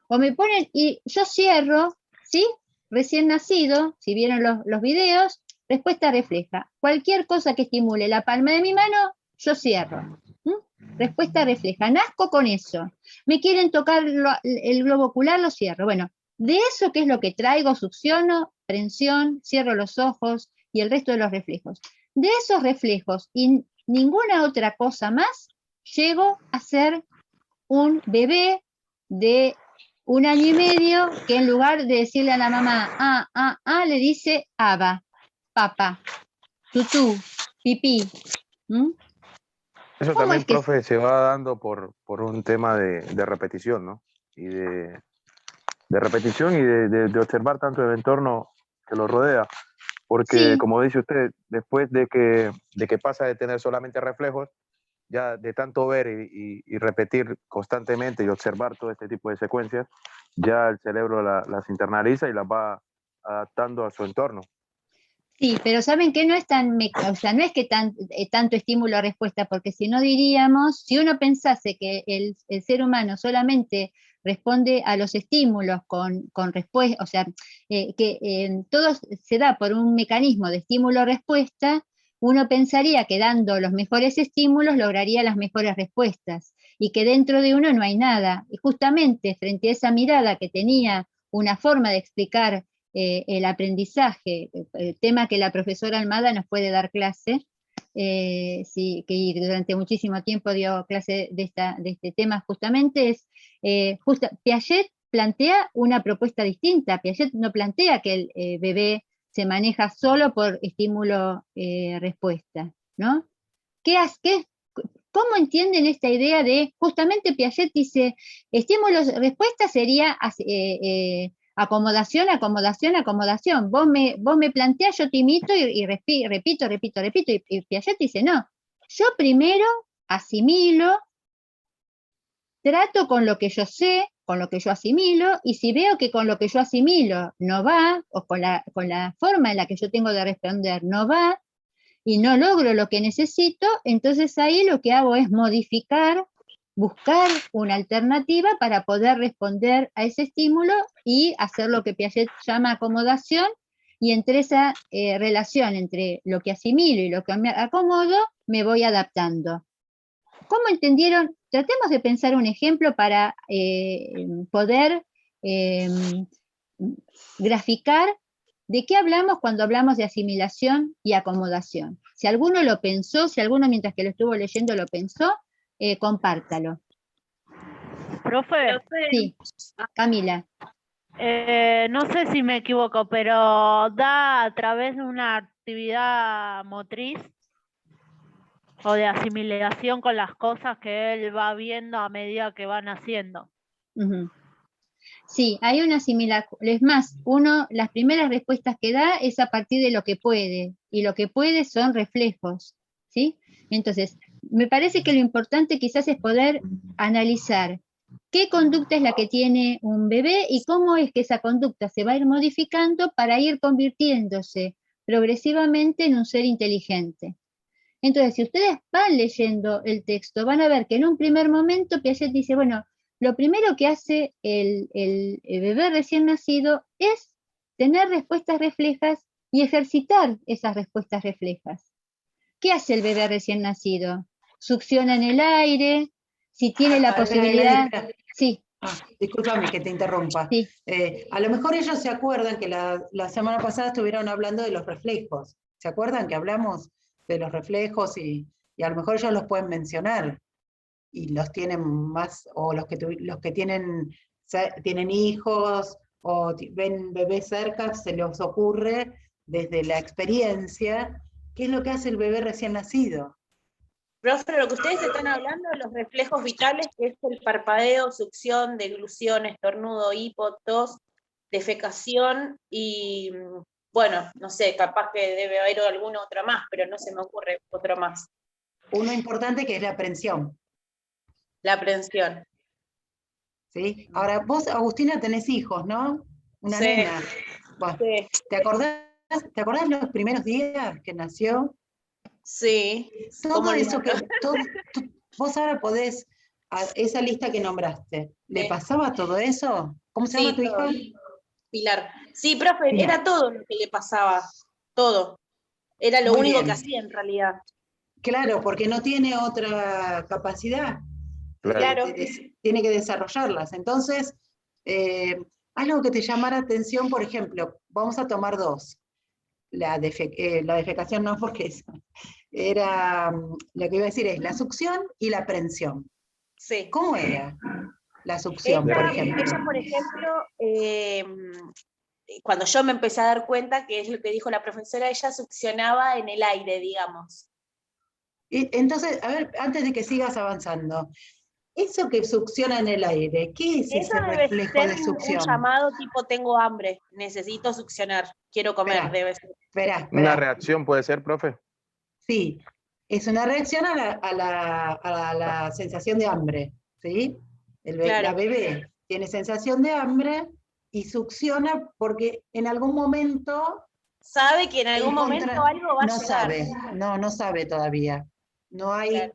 o me ponen y yo cierro, ¿sí? Recién nacido, si vieron los videos, respuesta refleja. Cualquier cosa que estimule la palma de mi mano, yo cierro. Respuesta refleja. Nazco con eso. Me quieren tocar el globo ocular, lo cierro. Bueno, de eso, ¿qué es lo que traigo? Succiono, prensión, cierro los ojos y el resto de los reflejos. De esos reflejos y ninguna otra cosa más, llego a ser un bebé de 1 año y medio que en lugar de decirle a la mamá, le dice aba, papá, tutú, pipí. Eso también, profe, se va dando por un tema de repetición, ¿no? Y de repetición y de observar tanto el entorno que lo rodea. Porque, sí, como dice usted, después de que pasa de tener solamente reflejos, ya de tanto ver y repetir constantemente y observar todo este tipo de secuencias, ya el cerebro las internaliza y las va adaptando a su entorno. Sí, pero ¿saben qué? No es o sea, no es que tanto estímulo-respuesta, porque si no diríamos, si uno pensase que el ser humano solamente responde a los estímulos con respuesta, o sea, que todo se da por un mecanismo de estímulo-respuesta, uno pensaría que dando los mejores estímulos lograría las mejores respuestas, y que dentro de uno no hay nada. Y justamente frente a esa mirada que tenía una forma de explicar el aprendizaje, el tema que la profesora Almada nos puede dar clase, sí, que durante muchísimo tiempo dio clase de este tema justamente, es Piaget plantea una propuesta distinta. Piaget no plantea que el bebé se maneja solo por estímulo-respuesta, ¿no? ¿Cómo entienden esta idea de, justamente Piaget dice, estímulos, respuesta sería acomodación, acomodación, acomodación. Vos me planteás, yo te imito y repito, y Piaget dice, no, yo primero asimilo, trato con lo que yo sé, con lo que yo asimilo, y si veo que con lo que yo asimilo no va, o con la forma en la que yo tengo de responder no va, y no logro lo que necesito, entonces ahí lo que hago es modificar, buscar una alternativa para poder responder a ese estímulo y hacer lo que Piaget llama acomodación, y entre esa relación entre lo que asimilo y lo que me acomodo, me voy adaptando. ¿Cómo entendieron? Tratemos de pensar un ejemplo para poder graficar de qué hablamos cuando hablamos de asimilación y acomodación. Si alguno lo pensó, si alguno mientras que lo estuvo leyendo lo pensó, compártalo. Profe. Sí, Camila. No sé si me equivoco, pero da a través de una actividad motriz o de asimilación con las cosas que él va viendo a medida que van haciendo. Sí, hay una asimilación. Es más, las primeras respuestas que da es a partir de lo que puede, y lo que puede son reflejos, ¿sí? Entonces, me parece que lo importante quizás es poder analizar qué conducta es la que tiene un bebé y cómo es que esa conducta se va a ir modificando para ir convirtiéndose progresivamente en un ser inteligente. Entonces, si ustedes van leyendo el texto, van a ver que en un primer momento Piaget dice, bueno, lo primero que hace el bebé recién nacido es tener respuestas reflejas y ejercitar esas respuestas reflejas. ¿Qué hace el bebé recién nacido? Succiona en el aire, si tiene la posibilidad... Espera. Sí. Discúlpame que te interrumpa. Sí. A lo mejor ellos se acuerdan que la semana pasada estuvieron hablando de los reflejos. ¿Se acuerdan que hablamos de los reflejos y a lo mejor ellos los pueden mencionar? Y los tienen más, o los que tienen hijos o ven bebés cerca, se les ocurre desde la experiencia qué es lo que hace el bebé recién nacido. Profe, lo que ustedes están hablando de los reflejos vitales, que es el parpadeo, succión, deglución, estornudo, hipo, tos, defecación y, bueno, no sé, capaz que debe haber alguna otra más, pero no se me ocurre otra más. Uno importante que es la aprensión. La aprensión. ¿Sí? Ahora, vos, Agustina, tenés hijos, ¿no? Una nena. Bueno, Sí. ¿Te acordás los primeros días que nació? Sí. Todo eso que... vos ahora podés... Esa lista que nombraste, ¿le pasaba todo eso? ¿Cómo se llama tu hija? Pilar. Sí, profe, Pilar. era todo lo que le pasaba. Todo. Era lo único que hacía en realidad. Claro, porque no tiene otra capacidad. Claro. Tiene que desarrollarlas. Entonces, algo que te llamara atención, por ejemplo, vamos a tomar dos. La defecación no, porque eso era, lo que iba a decir es la succión y la aprensión. Sí. ¿Cómo era la succión, por ejemplo? Ella, por ejemplo, cuando yo me empecé a dar cuenta, que es lo que dijo la profesora, ella succionaba en el aire, digamos. Entonces, a ver, antes de que sigas avanzando, eso que succiona en el aire, ¿qué es ese reflejo de succión? Un llamado tipo tengo hambre, necesito succionar, quiero comer, debe ser. Espera. ¿Una reacción puede ser, profe? Sí, es una reacción a la sensación de hambre, ¿sí? La bebé tiene sensación de hambre y succiona porque en algún momento... Sabe que en algún momento algo va a llegar. Sabe, no sabe todavía. No hay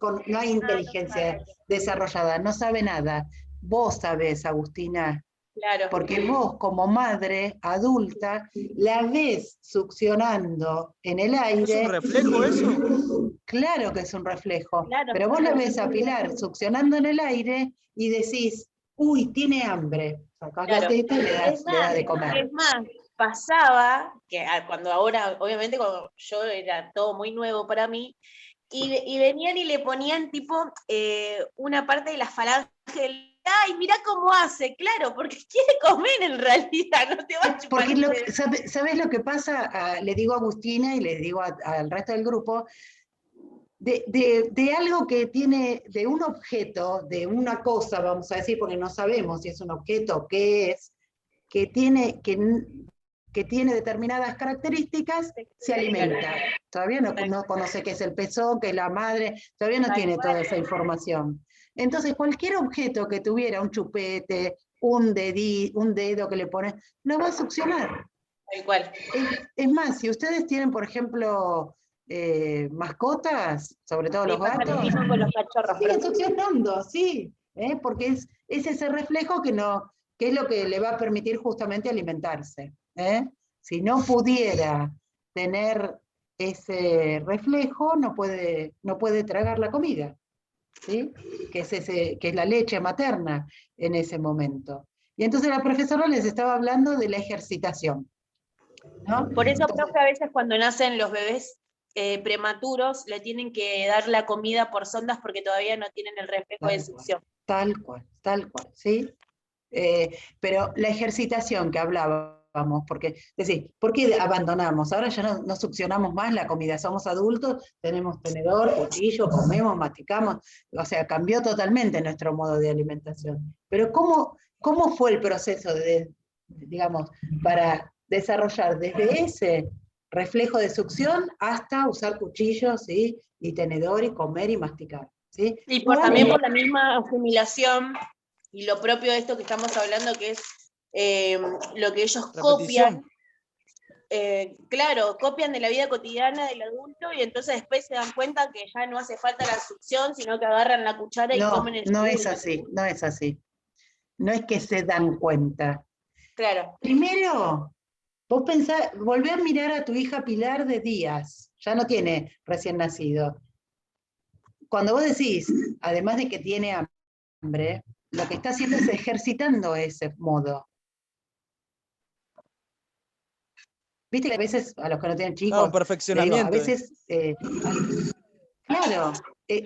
inteligencia desarrollada, no sabe nada. Vos sabés, Agustina, claro. Porque vos como madre adulta la ves succionando en el aire. ¿Es un reflejo eso? Claro que es un reflejo, claro, pero vos la ves a Pilar succionando en el aire y decís, uy, tiene hambre. Sacás la teta y le das de comer. Es más, pasaba, que cuando ahora, obviamente cuando yo era todo muy nuevo para mí, y venían y le ponían tipo una parte de la falange del... ¡Ay, mirá cómo hace! Claro, porque quiere comer en realidad, no te va a chupar. Porque ¿sabes lo que pasa? Le digo a Agustina y le digo al resto del grupo, de algo que tiene, de un objeto, de una cosa, vamos a decir, porque no sabemos si es un objeto o qué es, que tiene determinadas características, se alimenta. Todavía no conoce qué es el pezón, qué es la madre, todavía no tiene toda esa información. Entonces, cualquier objeto que tuviera un chupete, un dedo que le ponen, lo va a succionar. Tal cual. Es más, si ustedes tienen, por ejemplo, mascotas, sobre todo los gatos, con los cachorros, siguen succionando, sí, porque es ese reflejo que es lo que le va a permitir justamente alimentarse. Si no pudiera tener ese reflejo, no puede tragar la comida, ¿sí? que es la leche materna en ese momento. Y entonces la profesora les estaba hablando de la ejercitación, ¿no? Por eso, profe, a veces cuando nacen los bebés prematuros, le tienen que dar la comida por sondas porque todavía no tienen el reflejo de succión. Tal cual, ¿sí? Pero la ejercitación que hablábamos, porque, ¿por qué abandonamos? Ahora ya no succionamos más la comida, somos adultos, tenemos tenedor, cuchillo, comemos, masticamos, o sea, cambió totalmente nuestro modo de alimentación. Pero ¿cómo fue el proceso digamos, para desarrollar desde ese reflejo de succión hasta usar cuchillos, ¿sí? Y tenedor, y comer y masticar, ¿sí? Y también por la misma asimilación y lo propio de esto que estamos hablando, que es lo que ellos copian. Claro, copian de la vida cotidiana del adulto y entonces después se dan cuenta que ya no hace falta la succión, sino que agarran la cuchara y comen el No es así. No es que se dan cuenta. Claro. Primero, vos volvé a mirar a tu hija Pilar de días, ya no tiene recién nacido. Cuando vos decís, además de que tiene hambre, lo que está haciendo es ejercitando ese modo. Viste que a veces, a los que no tienen chicos, perfeccionamiento. A veces, claro,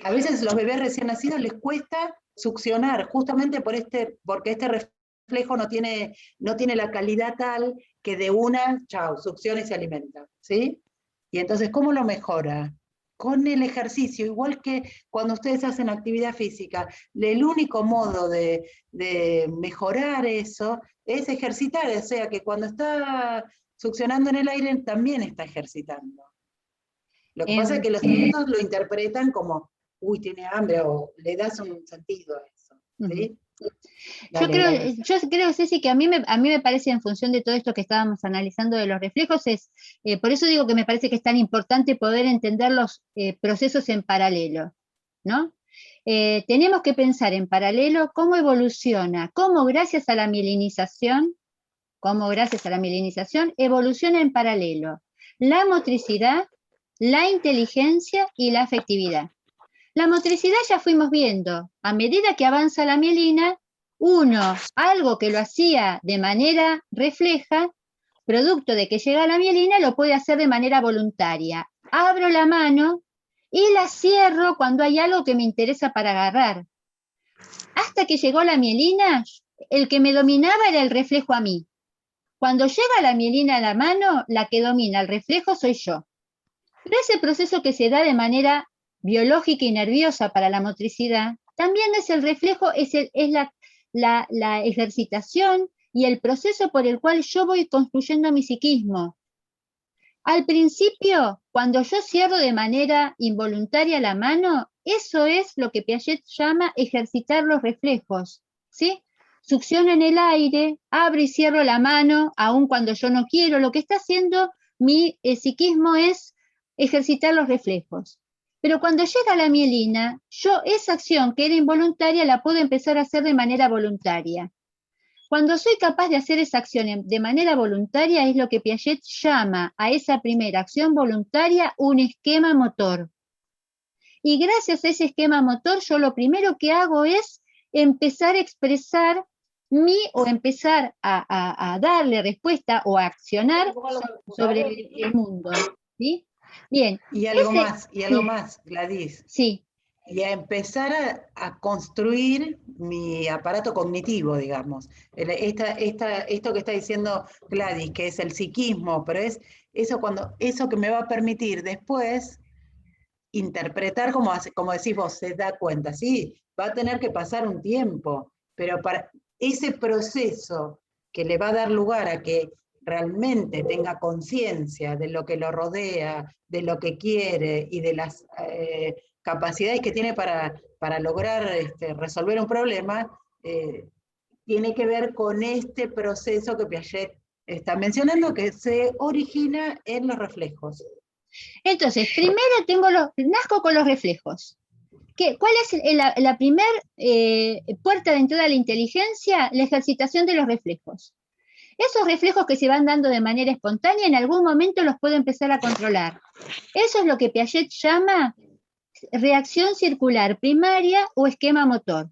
a veces los bebés recién nacidos les cuesta succionar, justamente porque este reflejo no tiene la calidad tal que de una, succiona y se alimenta, ¿sí? Y entonces, ¿cómo lo mejora? Con el ejercicio, igual que cuando ustedes hacen actividad física, el único modo de mejorar eso es ejercitar, o sea que cuando está succionando en el aire también está ejercitando. Lo que pasa es que los niños lo interpretan como, uy, tiene hambre, o le das un sentido a eso, ¿sí? Yo creo, Ceci, que a mí me parece, en función de todo esto que estábamos analizando de los reflejos, por eso digo que me parece que es tan importante poder entender los procesos en paralelo, ¿no? Tenemos que pensar en paralelo cómo evoluciona, cómo gracias a la mielinización evoluciona en paralelo la motricidad, la inteligencia y la afectividad. La motricidad ya fuimos viendo, a medida que avanza la mielina, algo que lo hacía de manera refleja, producto de que llega la mielina, lo puede hacer de manera voluntaria. Abro la mano y la cierro cuando hay algo que me interesa para agarrar. Hasta que llegó la mielina, el que me dominaba era el reflejo a mí. Cuando llega la mielina a la mano, la que domina el reflejo soy yo. Pero ese proceso que se da de manera biológica y nerviosa para la motricidad, también es el reflejo, es la ejercitación y el proceso por el cual yo voy construyendo mi psiquismo. Al principio, cuando yo cierro de manera involuntaria la mano, eso es lo que Piaget llama ejercitar los reflejos, ¿sí? Succiono en el aire, abro y cierro la mano, aun cuando yo no quiero. Lo que está haciendo mi psiquismo es ejercitar los reflejos. Pero cuando llega la mielina, yo esa acción que era involuntaria la puedo empezar a hacer de manera voluntaria. Cuando soy capaz de hacer esa acción de manera voluntaria, es lo que Piaget llama a esa primera acción voluntaria un esquema motor. Y gracias a ese esquema motor, yo lo primero que hago es empezar a expresar o empezar a darle respuesta o a accionar sobre el mundo, ¿sí? Bien. Y algo más, Gladys. Sí. Y a empezar a construir mi aparato cognitivo, digamos. Esto que está diciendo Gladys, que es el psiquismo, pero es eso que me va a permitir después interpretar como decís vos, se da cuenta. Sí, va a tener que pasar un tiempo, pero para ese proceso que le va a dar lugar a que realmente tenga conciencia de lo que lo rodea, de lo que quiere y de las capacidades que tiene para lograr resolver un problema, tiene que ver con este proceso que Piaget está mencionando, que se origina en los reflejos. Entonces, primero nazco con los reflejos. ¿Cuál es la primera puerta de entrada a la inteligencia? La ejercitación de los reflejos. Esos reflejos que se van dando de manera espontánea, en algún momento los puedo empezar a controlar. Eso es lo que Piaget llama reacción circular primaria o esquema motor.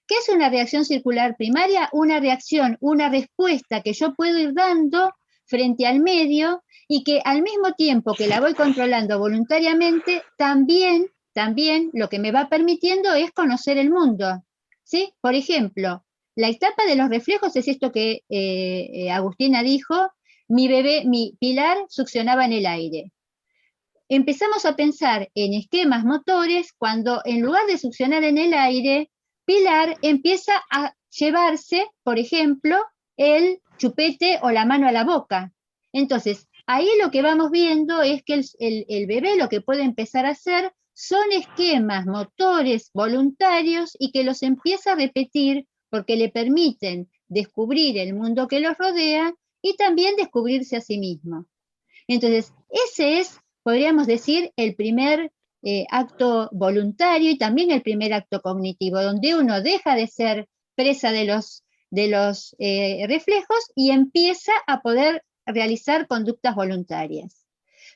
¿Qué es una reacción circular primaria? Una reacción, una respuesta que yo puedo ir dando frente al medio y que al mismo tiempo que la voy controlando voluntariamente, también lo que me va permitiendo es conocer el mundo, ¿sí? Por ejemplo, la etapa de los reflejos es esto que Agustina dijo, mi Pilar succionaba en el aire. Empezamos a pensar en esquemas motores cuando en lugar de succionar en el aire, Pilar empieza a llevarse, por ejemplo, el chupete o la mano a la boca. Entonces, ahí lo que vamos viendo es que el bebé lo que puede empezar a hacer son esquemas motores voluntarios y que los empieza a repetir porque le permiten descubrir el mundo que los rodea y también descubrirse a sí mismo. Entonces, ese es, podríamos decir, el primer acto voluntario y también el primer acto cognitivo, donde uno deja de ser presa de los reflejos y empieza a poder realizar conductas voluntarias.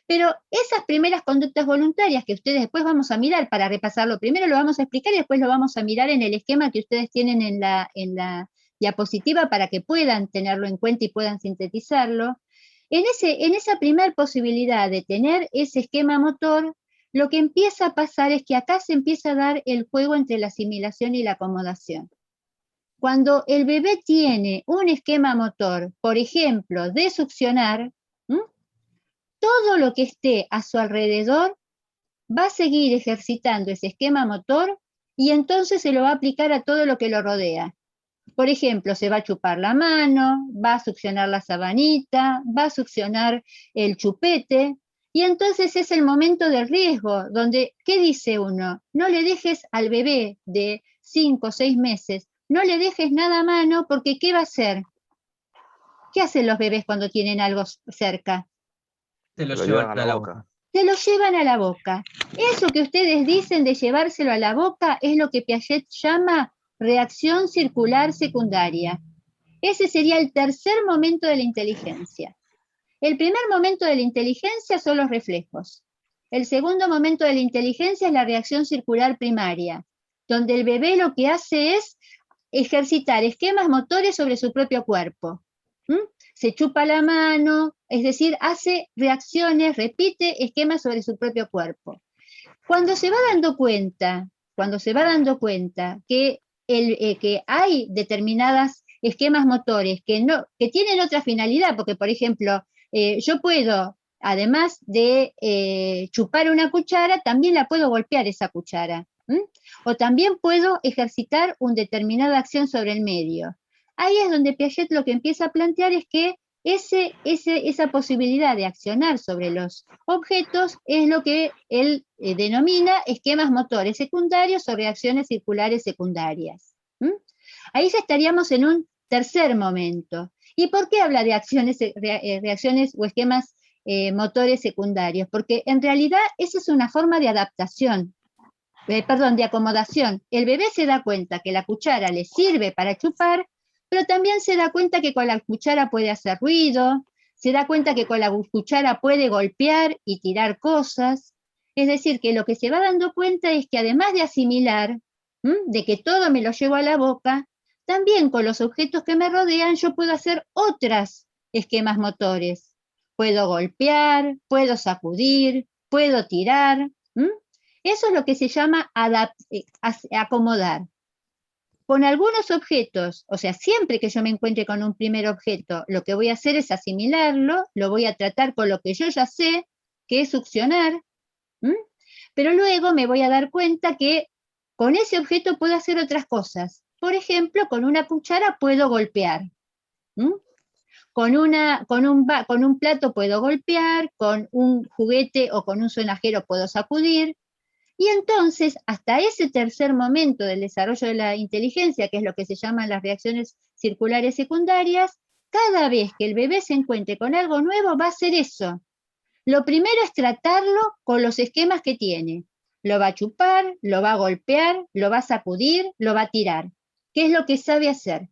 Pero esas primeras conductas voluntarias que ustedes después vamos a mirar para repasarlo, primero lo vamos a explicar y después lo vamos a mirar en el esquema que ustedes tienen en la diapositiva para que puedan tenerlo en cuenta y puedan sintetizarlo. En esa primera posibilidad de tener ese esquema motor, lo que empieza a pasar es que acá se empieza a dar el juego entre la asimilación y la acomodación. Cuando el bebé tiene un esquema motor, por ejemplo, de succionar, todo lo que esté a su alrededor va a seguir ejercitando ese esquema motor y entonces se lo va a aplicar a todo lo que lo rodea. Por ejemplo, se va a chupar la mano, va a succionar la sabanita, va a succionar el chupete, y entonces es el momento del riesgo, donde, ¿qué dice uno? No le dejes al bebé de 5 o 6 meses, no le dejes nada a mano, porque ¿qué va a hacer? ¿Qué hacen los bebés cuando tienen algo cerca? Se lo llevan a la boca. Se lo llevan a la boca. Eso que ustedes dicen de llevárselo a la boca es lo que Piaget llama reacción circular secundaria. Ese sería el tercer momento de la inteligencia. El primer momento de la inteligencia son los reflejos. El segundo momento de la inteligencia es la reacción circular primaria, donde el bebé lo que hace es ejercitar esquemas motores sobre su propio cuerpo. Se chupa la mano, es decir, hace reacciones, repite esquemas sobre su propio cuerpo. Cuando se va dando cuenta que hay determinadas esquemas motores que tienen otra finalidad, porque por ejemplo, yo puedo, además de chupar una cuchara, también la puedo golpear esa cuchara, o también puedo ejercitar una determinada acción sobre el medio. Ahí es donde Piaget lo que empieza a plantear es que esa posibilidad de accionar sobre los objetos es lo que él denomina esquemas motores secundarios o reacciones circulares secundarias. Ahí ya estaríamos en un tercer momento. ¿Y por qué habla de reacciones o esquemas motores secundarios? Porque en realidad esa es una forma de adaptación, de acomodación. El bebé se da cuenta que la cuchara le sirve para chupar, pero también se da cuenta que con la cuchara puede hacer ruido, se da cuenta que con la cuchara puede golpear y tirar cosas. Es decir, que lo que se va dando cuenta es que además de asimilar, de que todo me lo llevo a la boca, también con los objetos que me rodean yo puedo hacer otros esquemas motores. Puedo golpear, puedo sacudir, puedo tirar. Eso es lo que se llama acomodar. Con algunos objetos, o sea, siempre que yo me encuentre con un primer objeto, lo que voy a hacer es asimilarlo, lo voy a tratar con lo que yo ya sé, que es succionar, Pero luego me voy a dar cuenta que con ese objeto puedo hacer otras cosas. Por ejemplo, con una cuchara puedo golpear. Con un plato puedo golpear, con un juguete o con un sonajero puedo sacudir. Y entonces, hasta ese tercer momento del desarrollo de la inteligencia, que es lo que se llaman las reacciones circulares secundarias, cada vez que el bebé se encuentre con algo nuevo va a hacer eso. Lo primero es tratarlo con los esquemas que tiene. Lo va a chupar, lo va a golpear, lo va a sacudir, lo va a tirar. ¿Qué es lo que sabe hacer?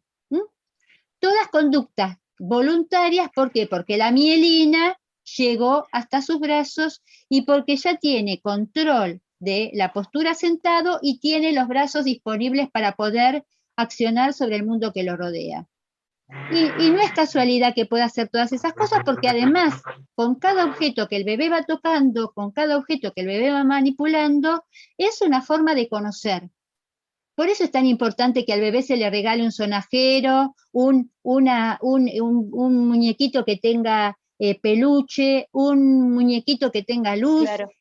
Todas conductas voluntarias, ¿por qué? Porque la mielina llegó hasta sus brazos y porque ya tiene control de la postura sentado y tiene los brazos disponibles para poder accionar sobre el mundo que lo rodea. Y no es casualidad que pueda hacer todas esas cosas, porque además, con cada objeto que el bebé va tocando, con cada objeto que el bebé va manipulando, es una forma de conocer. Por eso es tan importante que al bebé se le regale un sonajero, un muñequito que tenga peluche, un muñequito que tenga luz. Claro.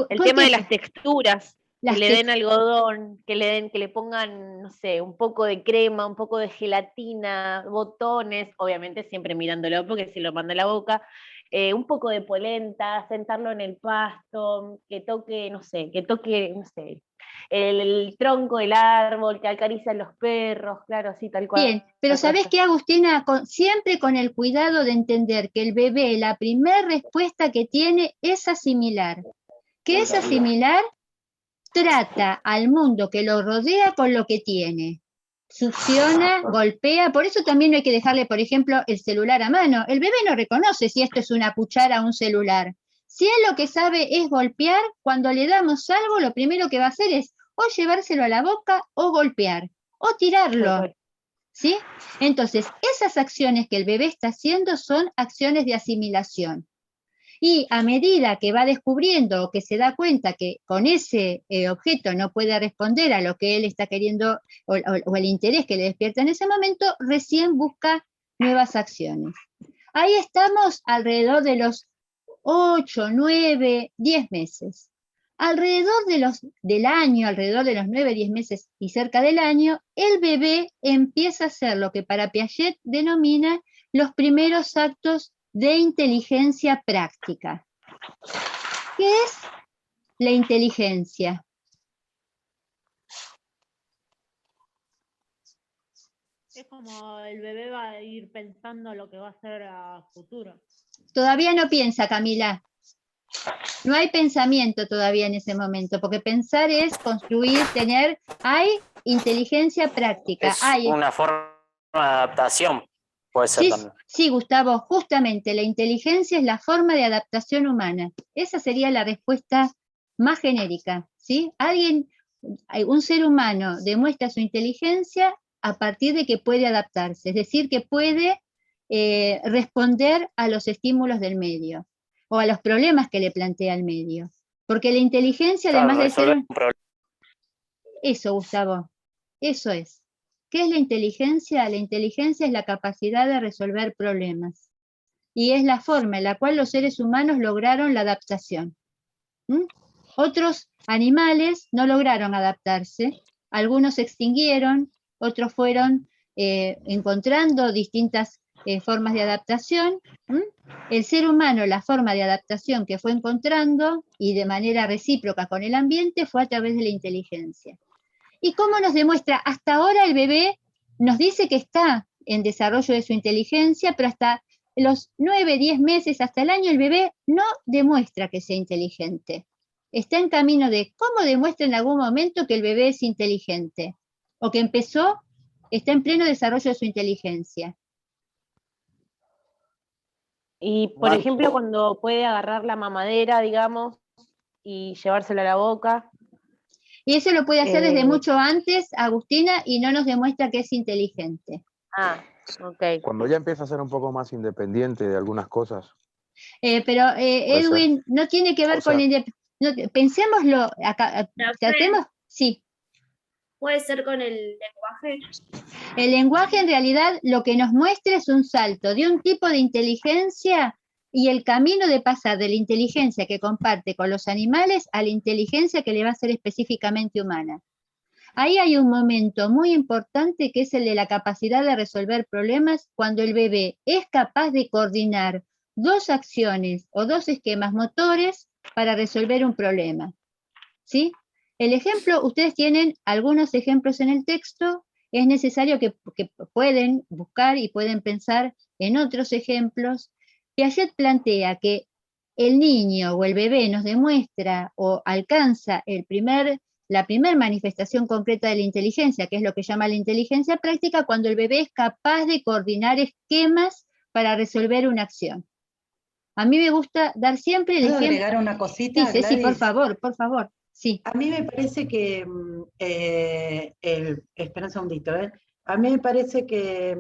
El tema de las texturas, que le den algodón, que le pongan, no sé, un poco de crema, un poco de gelatina, botones, obviamente siempre mirándolo porque se lo manda a la boca, un poco de polenta, sentarlo en el pasto, que toque, no sé, el tronco del árbol, que acarician los perros, claro, así tal cual. Bien, pero ¿sabés qué, Agustina? Siempre con el cuidado de entender que el bebé, la primera respuesta que tiene es asimilar. ¿Qué es asimilar? Trata al mundo que lo rodea con lo que tiene. Succiona, golpea, por eso también no hay que dejarle, por ejemplo, el celular a mano. El bebé no reconoce si esto es una cuchara o un celular. Si él lo que sabe es golpear, cuando le damos algo, lo primero que va a hacer es o llevárselo a la boca o golpear, o tirarlo. ¿Sí? Entonces, esas acciones que el bebé está haciendo son acciones de asimilación. Y a medida que va descubriendo o que se da cuenta que con ese objeto no puede responder a lo que él está queriendo o el interés que le despierta en ese momento, recién busca nuevas acciones. Ahí estamos alrededor de los 8, 9, 10 meses. Alrededor del año, alrededor de los 9, 10 meses y cerca del año, el bebé empieza a hacer lo que para Piaget denomina los primeros actos de inteligencia práctica. ¿Qué es la inteligencia? Es como el bebé va a ir pensando lo que va a hacer a futuro. Todavía no piensa, Camila. No hay pensamiento todavía en ese momento, porque pensar es construir, tener, hay inteligencia práctica. Es una forma de adaptación, puede ser también. Sí, Gustavo, justamente la inteligencia es la forma de adaptación humana. Esa sería la respuesta más genérica, ¿sí? Un ser humano demuestra su inteligencia a partir de que puede adaptarse, es decir, que puede responder a los estímulos del medio o a los problemas que le plantea el medio. Porque la inteligencia, además de ser... Eso, Gustavo, eso es. ¿Qué es la inteligencia? La inteligencia es la capacidad de resolver problemas. Y es la forma en la cual los seres humanos lograron la adaptación. Otros animales no lograron adaptarse, algunos se extinguieron, otros fueron encontrando distintas formas de adaptación. El ser humano, la forma de adaptación que fue encontrando, y de manera recíproca con el ambiente, fue a través de la inteligencia. ¿Y cómo nos demuestra? Hasta ahora el bebé nos dice que está en desarrollo de su inteligencia, pero hasta los 9, 10 meses, hasta el año, el bebé no demuestra que sea inteligente. Está en camino de cómo demuestra en algún momento que el bebé es inteligente, o que está en pleno desarrollo de su inteligencia. Y, por ejemplo, cuando puede agarrar la mamadera, digamos, y llevársela a la boca. Y eso lo puede hacer desde mucho antes, Agustina, y no nos demuestra que es inteligente. Ah, ok. Cuando ya empieza a ser un poco más independiente de algunas cosas. Pero, Edwin, no tiene que ver con la independencia. Pensémoslo, acá, tratemos, sí. ¿Puede ser con el lenguaje? El lenguaje en realidad lo que nos muestra es un salto de un tipo de inteligencia y el camino de pasar de la inteligencia que comparte con los animales a la inteligencia que le va a ser específicamente humana. Ahí hay un momento muy importante que es el de la capacidad de resolver problemas cuando el bebé es capaz de coordinar dos acciones o dos esquemas motores para resolver un problema. ¿Sí? El ejemplo, ustedes tienen algunos ejemplos en el texto, es necesario que pueden buscar y pueden pensar en otros ejemplos. Piaget plantea que el niño o el bebé nos demuestra o alcanza la primera manifestación concreta de la inteligencia, que es lo que llama la inteligencia práctica, cuando el bebé es capaz de coordinar esquemas para resolver una acción. A mí me gusta dar siempre el ¿Puedo ejemplo. agregar una cosita, Sí, Gladys? por favor. Sí. A mí me parece que, espera un segundito, a mí me parece que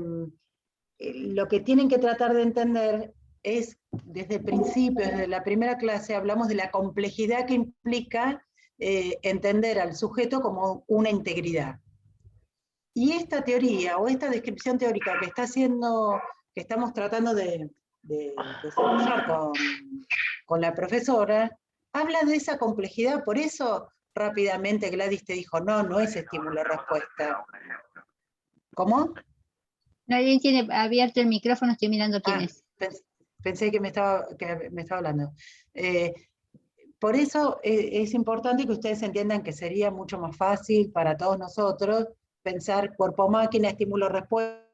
lo que tienen que tratar de entender es, desde el principio, desde la primera clase, hablamos de la complejidad que implica entender al sujeto como una integridad. Y esta teoría, o esta descripción teórica que que estamos tratando de desarrollar con la profesora, habla de esa complejidad. Por eso rápidamente Gladys te dijo, no es estímulo-respuesta. ¿Cómo? Nadie tiene abierto el micrófono, estoy mirando quién es. Pensé que me estaba hablando. Por eso es importante que ustedes entiendan que sería mucho más fácil para todos nosotros pensar cuerpo-máquina, estímulo-respuesta.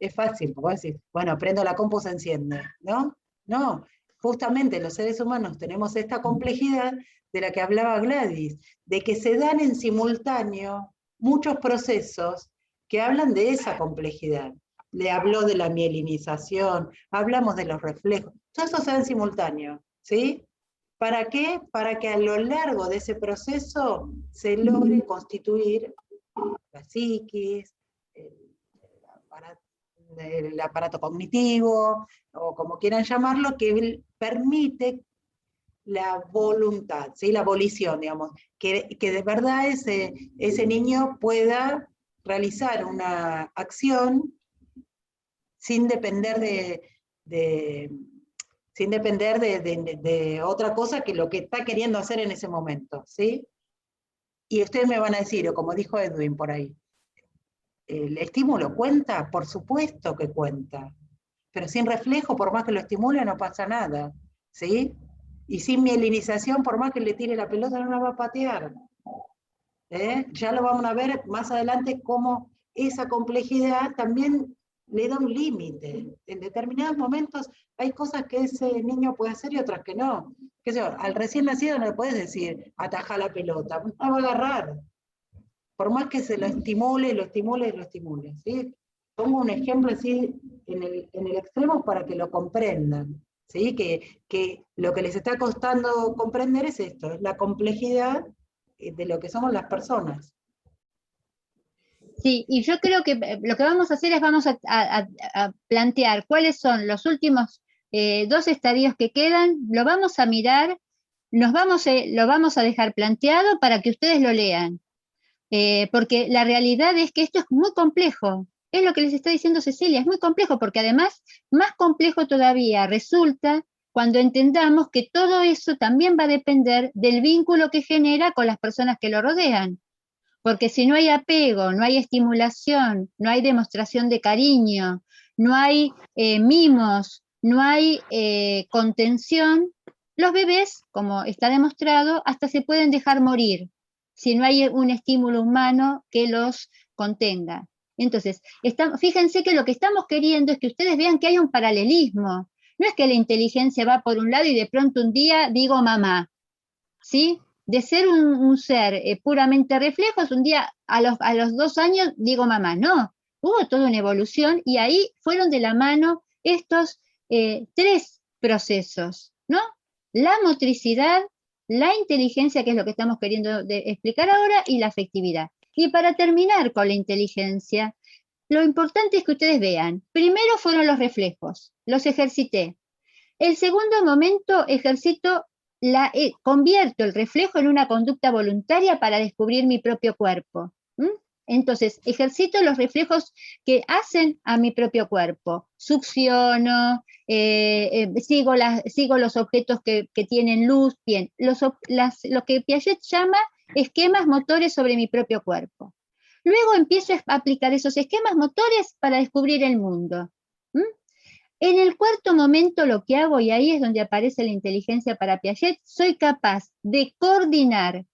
Es fácil, porque decir, bueno, prendo la compu, se enciende, ¿no? No, justamente los seres humanos tenemos esta complejidad de la que hablaba Gladys, de que se dan en simultáneo muchos procesos que hablan de esa complejidad. Le habló de la mielinización, hablamos de los reflejos, todo eso se da en simultáneo, ¿sí? ¿Para qué? Para que a lo largo de ese proceso se logre constituir la psiquis, el aparato cognitivo, o como quieran llamarlo, que permite la voluntad, ¿sí? La volición, digamos, que de verdad ese niño pueda realizar una acción sin depender de otra cosa que lo que está queriendo hacer en ese momento, ¿sí? Y ustedes me van a decir, o como dijo Edwin por ahí, ¿el estímulo cuenta? Por supuesto que cuenta, pero sin reflejo, por más que lo estimule, no pasa nada, ¿sí? Y sin mielinización, por más que le tire la pelota, no la va a patear. Ya lo vamos a ver más adelante cómo esa complejidad también le da un límite. En determinados momentos hay cosas que ese niño puede hacer y otras que no. ¿Qué sé yo? Al recién nacido no le puedes decir, ataja la pelota, no va a agarrar. Por más que se lo estimule, ¿sí? Pongo un ejemplo así en el extremo para que lo comprendan, ¿sí? Que lo que les está costando comprender es esto, es la complejidad de lo que somos las personas. Sí, y yo creo que lo que vamos a hacer es vamos a plantear cuáles son los últimos 2 estadios que quedan, lo vamos a mirar, lo vamos a dejar planteado para que ustedes lo lean. Porque la realidad es que esto es muy complejo, es lo que les está diciendo Cecilia, es muy complejo, porque además, más complejo todavía resulta cuando entendamos que todo eso también va a depender del vínculo que genera con las personas que lo rodean. Porque si no hay apego, no hay estimulación, no hay demostración de cariño, no hay mimos, no hay contención, los bebés, como está demostrado, hasta se pueden dejar morir si no hay un estímulo humano que los contenga. Entonces, fíjense que lo que estamos queriendo es que ustedes vean que hay un paralelismo. No es que la inteligencia va por un lado y de pronto un día digo mamá, ¿sí? De ser un ser puramente reflejos, un día a los 2 años digo mamá. No, hubo toda una evolución y ahí fueron de la mano estos 3 procesos, ¿no? La motricidad, la inteligencia, que es lo que estamos queriendo explicar ahora, y la afectividad. Y para terminar con la inteligencia, lo importante es que ustedes vean, primero fueron los reflejos, los ejercité. El segundo momento convierto el reflejo en una conducta voluntaria para descubrir mi propio cuerpo. Entonces, ejercito los reflejos que hacen a mi propio cuerpo. Succiono, sigo los objetos que tienen luz. Bien, lo que Piaget llama esquemas motores sobre mi propio cuerpo. Luego empiezo a aplicar esos esquemas motores para descubrir el mundo. En el cuarto momento lo que hago, y ahí es donde aparece la inteligencia para Piaget, soy capaz de coordinar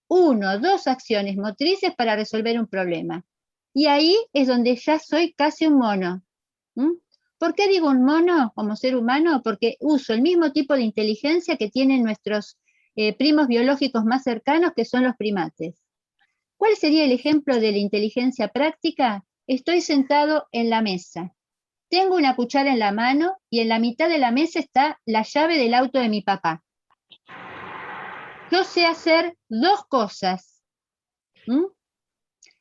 1 o 2 acciones motrices para resolver un problema. Y ahí es donde ya soy casi un mono. ¿Por qué digo un mono como ser humano? Porque uso el mismo tipo de inteligencia que tienen nuestros primos biológicos más cercanos, que son los primates. ¿Cuál sería el ejemplo de la inteligencia práctica? Estoy sentado en la mesa. Tengo una cuchara en la mano y en la mitad de la mesa está la llave del auto de mi papá. Yo sé hacer 2 cosas.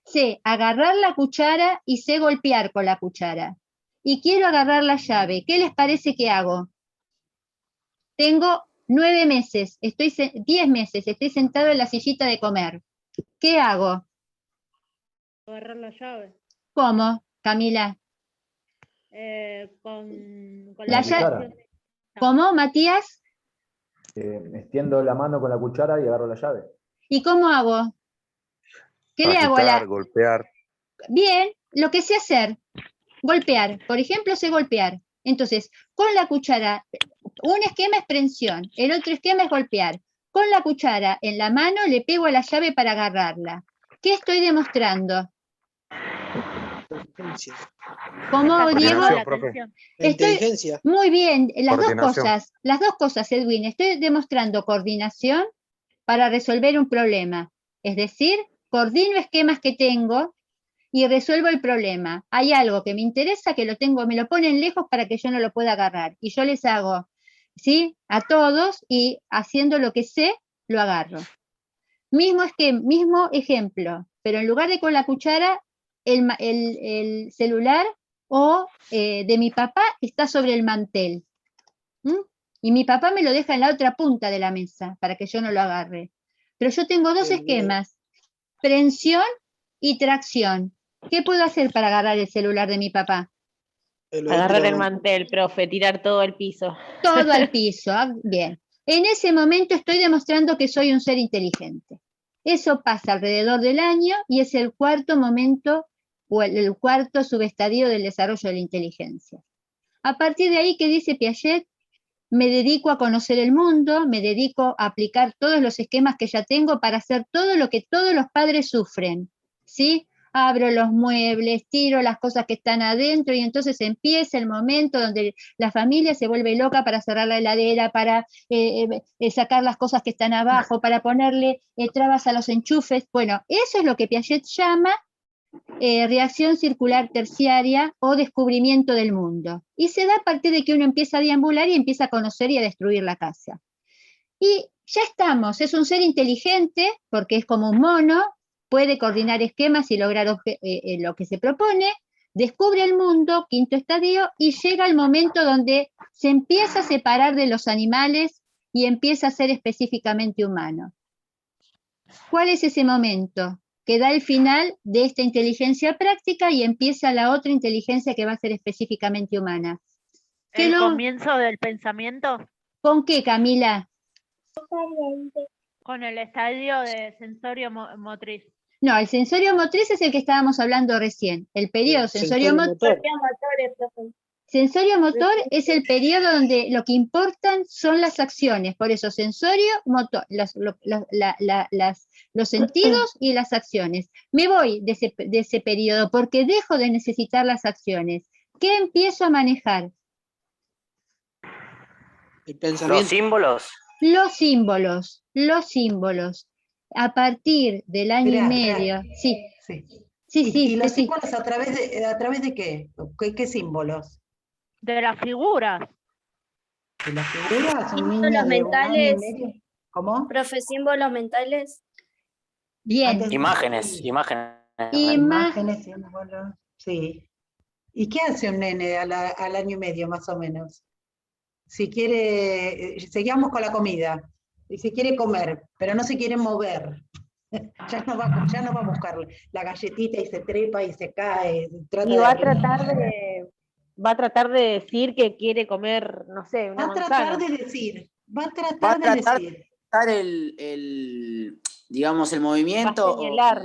Sé agarrar la cuchara y sé golpear con la cuchara. Y quiero agarrar la llave. ¿Qué les parece que hago? Tengo 9 meses, 10 meses, estoy sentado en la sillita de comer. ¿Qué hago? Agarrar la llave. ¿Cómo, Camila? Con La llave. ¿Cómo, Matías? Extiendo la mano con la cuchara y agarro la llave. ¿Y cómo hago? ¿Qué le hago a la...? Golpear. Bien, lo que sé hacer. Golpear. Por ejemplo, sé golpear. Entonces, con la cuchara, un esquema es prensión, el otro esquema es golpear. Con la cuchara en la mano le pego a la llave para agarrarla. ¿Qué estoy demostrando? ¿Cómo, Diego? Inteligencia. Muy bien, las dos cosas, Edwin. Estoy demostrando coordinación para resolver un problema. Es decir, coordino esquemas que tengo y resuelvo el problema. Hay algo que me interesa, que me lo ponen lejos para que yo no lo pueda agarrar. Y yo les hago, ¿sí?, a todos, y haciendo lo que sé, lo agarro. Mismo ejemplo, pero en lugar de con la cuchara, el celular de mi papá está sobre el mantel. Y mi papá me lo deja en la otra punta de la mesa para que yo no lo agarre. Pero yo tengo 2 esquemas, prensión y tracción. ¿Qué puedo hacer para agarrar el celular de mi papá? Agarrar el mantel, profe, tirar todo al piso. Todo al piso, bien. En ese momento estoy demostrando que soy un ser inteligente. Eso pasa alrededor del año y es el cuarto momento o el cuarto subestadio del desarrollo de la inteligencia. A partir de ahí, ¿qué dice Piaget? Me dedico a conocer el mundo, me dedico a aplicar todos los esquemas que ya tengo para hacer todo lo que todos los padres sufren, ¿sí? Abro los muebles, tiro las cosas que están adentro y entonces empieza el momento donde la familia se vuelve loca para cerrar la heladera, para sacar las cosas que están abajo, para ponerle trabas a los enchufes. Bueno, eso es lo que Piaget llama reacción circular terciaria o descubrimiento del mundo. Y se da a partir de que uno empieza a deambular y empieza a conocer y a destruir la casa. Y ya estamos, es un ser inteligente porque es como un mono, puede coordinar esquemas y lograr lo que se propone, descubre el mundo, quinto estadio, y llega el momento donde se empieza a separar de los animales y empieza a ser específicamente humano. ¿Cuál es ese momento? Que da el final de esta inteligencia práctica y empieza la otra inteligencia que va a ser específicamente humana. ¿El comienzo del pensamiento? ¿Con qué, Camila? Con el estadio de sensorio motriz. No, el sensorio motriz es el que estábamos hablando recién. El periodo sensorio motor. Sensorio motor es el periodo donde lo que importan son las acciones. Por eso sensorio motor, los sentidos y las acciones. Me voy de ese periodo porque dejo de necesitar las acciones. ¿Qué empiezo a manejar? El pensamiento. Los símbolos. A partir del año y medio. Sí. ¿Y los símbolos a través de qué? ¿Qué símbolos? De las figuras. ¿De las figuras? Símbolos mentales. ¿Cómo? Profe, símbolos mentales. Bien. Imágenes. Imágenes, símbolos. Sí. ¿Y qué hace un nene al año y medio, más o menos? Si quiere, seguimos con la comida. Y si quiere comer, pero no se quiere mover. Ya no va a buscar la galletita y se trepa y se cae. Y va a tratar de decir que quiere comer, no sé, una manzana. Va a tratar de decir. Digamos, el movimiento. Va a señalar.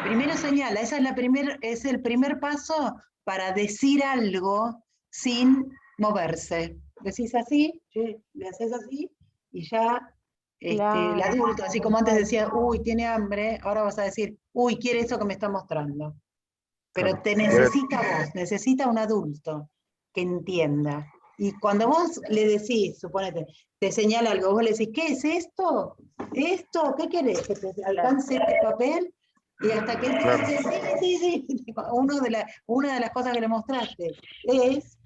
Primero señala, es el primer paso para decir algo sin moverse. Decís así, le haces así, y ya el adulto, así como antes decía, uy, tiene hambre, ahora vas a decir, uy, quiere eso que me está mostrando. Pero te necesita vos, necesita un adulto que entienda. Y cuando vos le decís, suponete, te señala algo, vos le decís, ¿qué es esto? ¿Esto? ¿Qué querés? ¿Que te alcance este papel? Y hasta que él dice, sí. Una de las cosas que le mostraste es,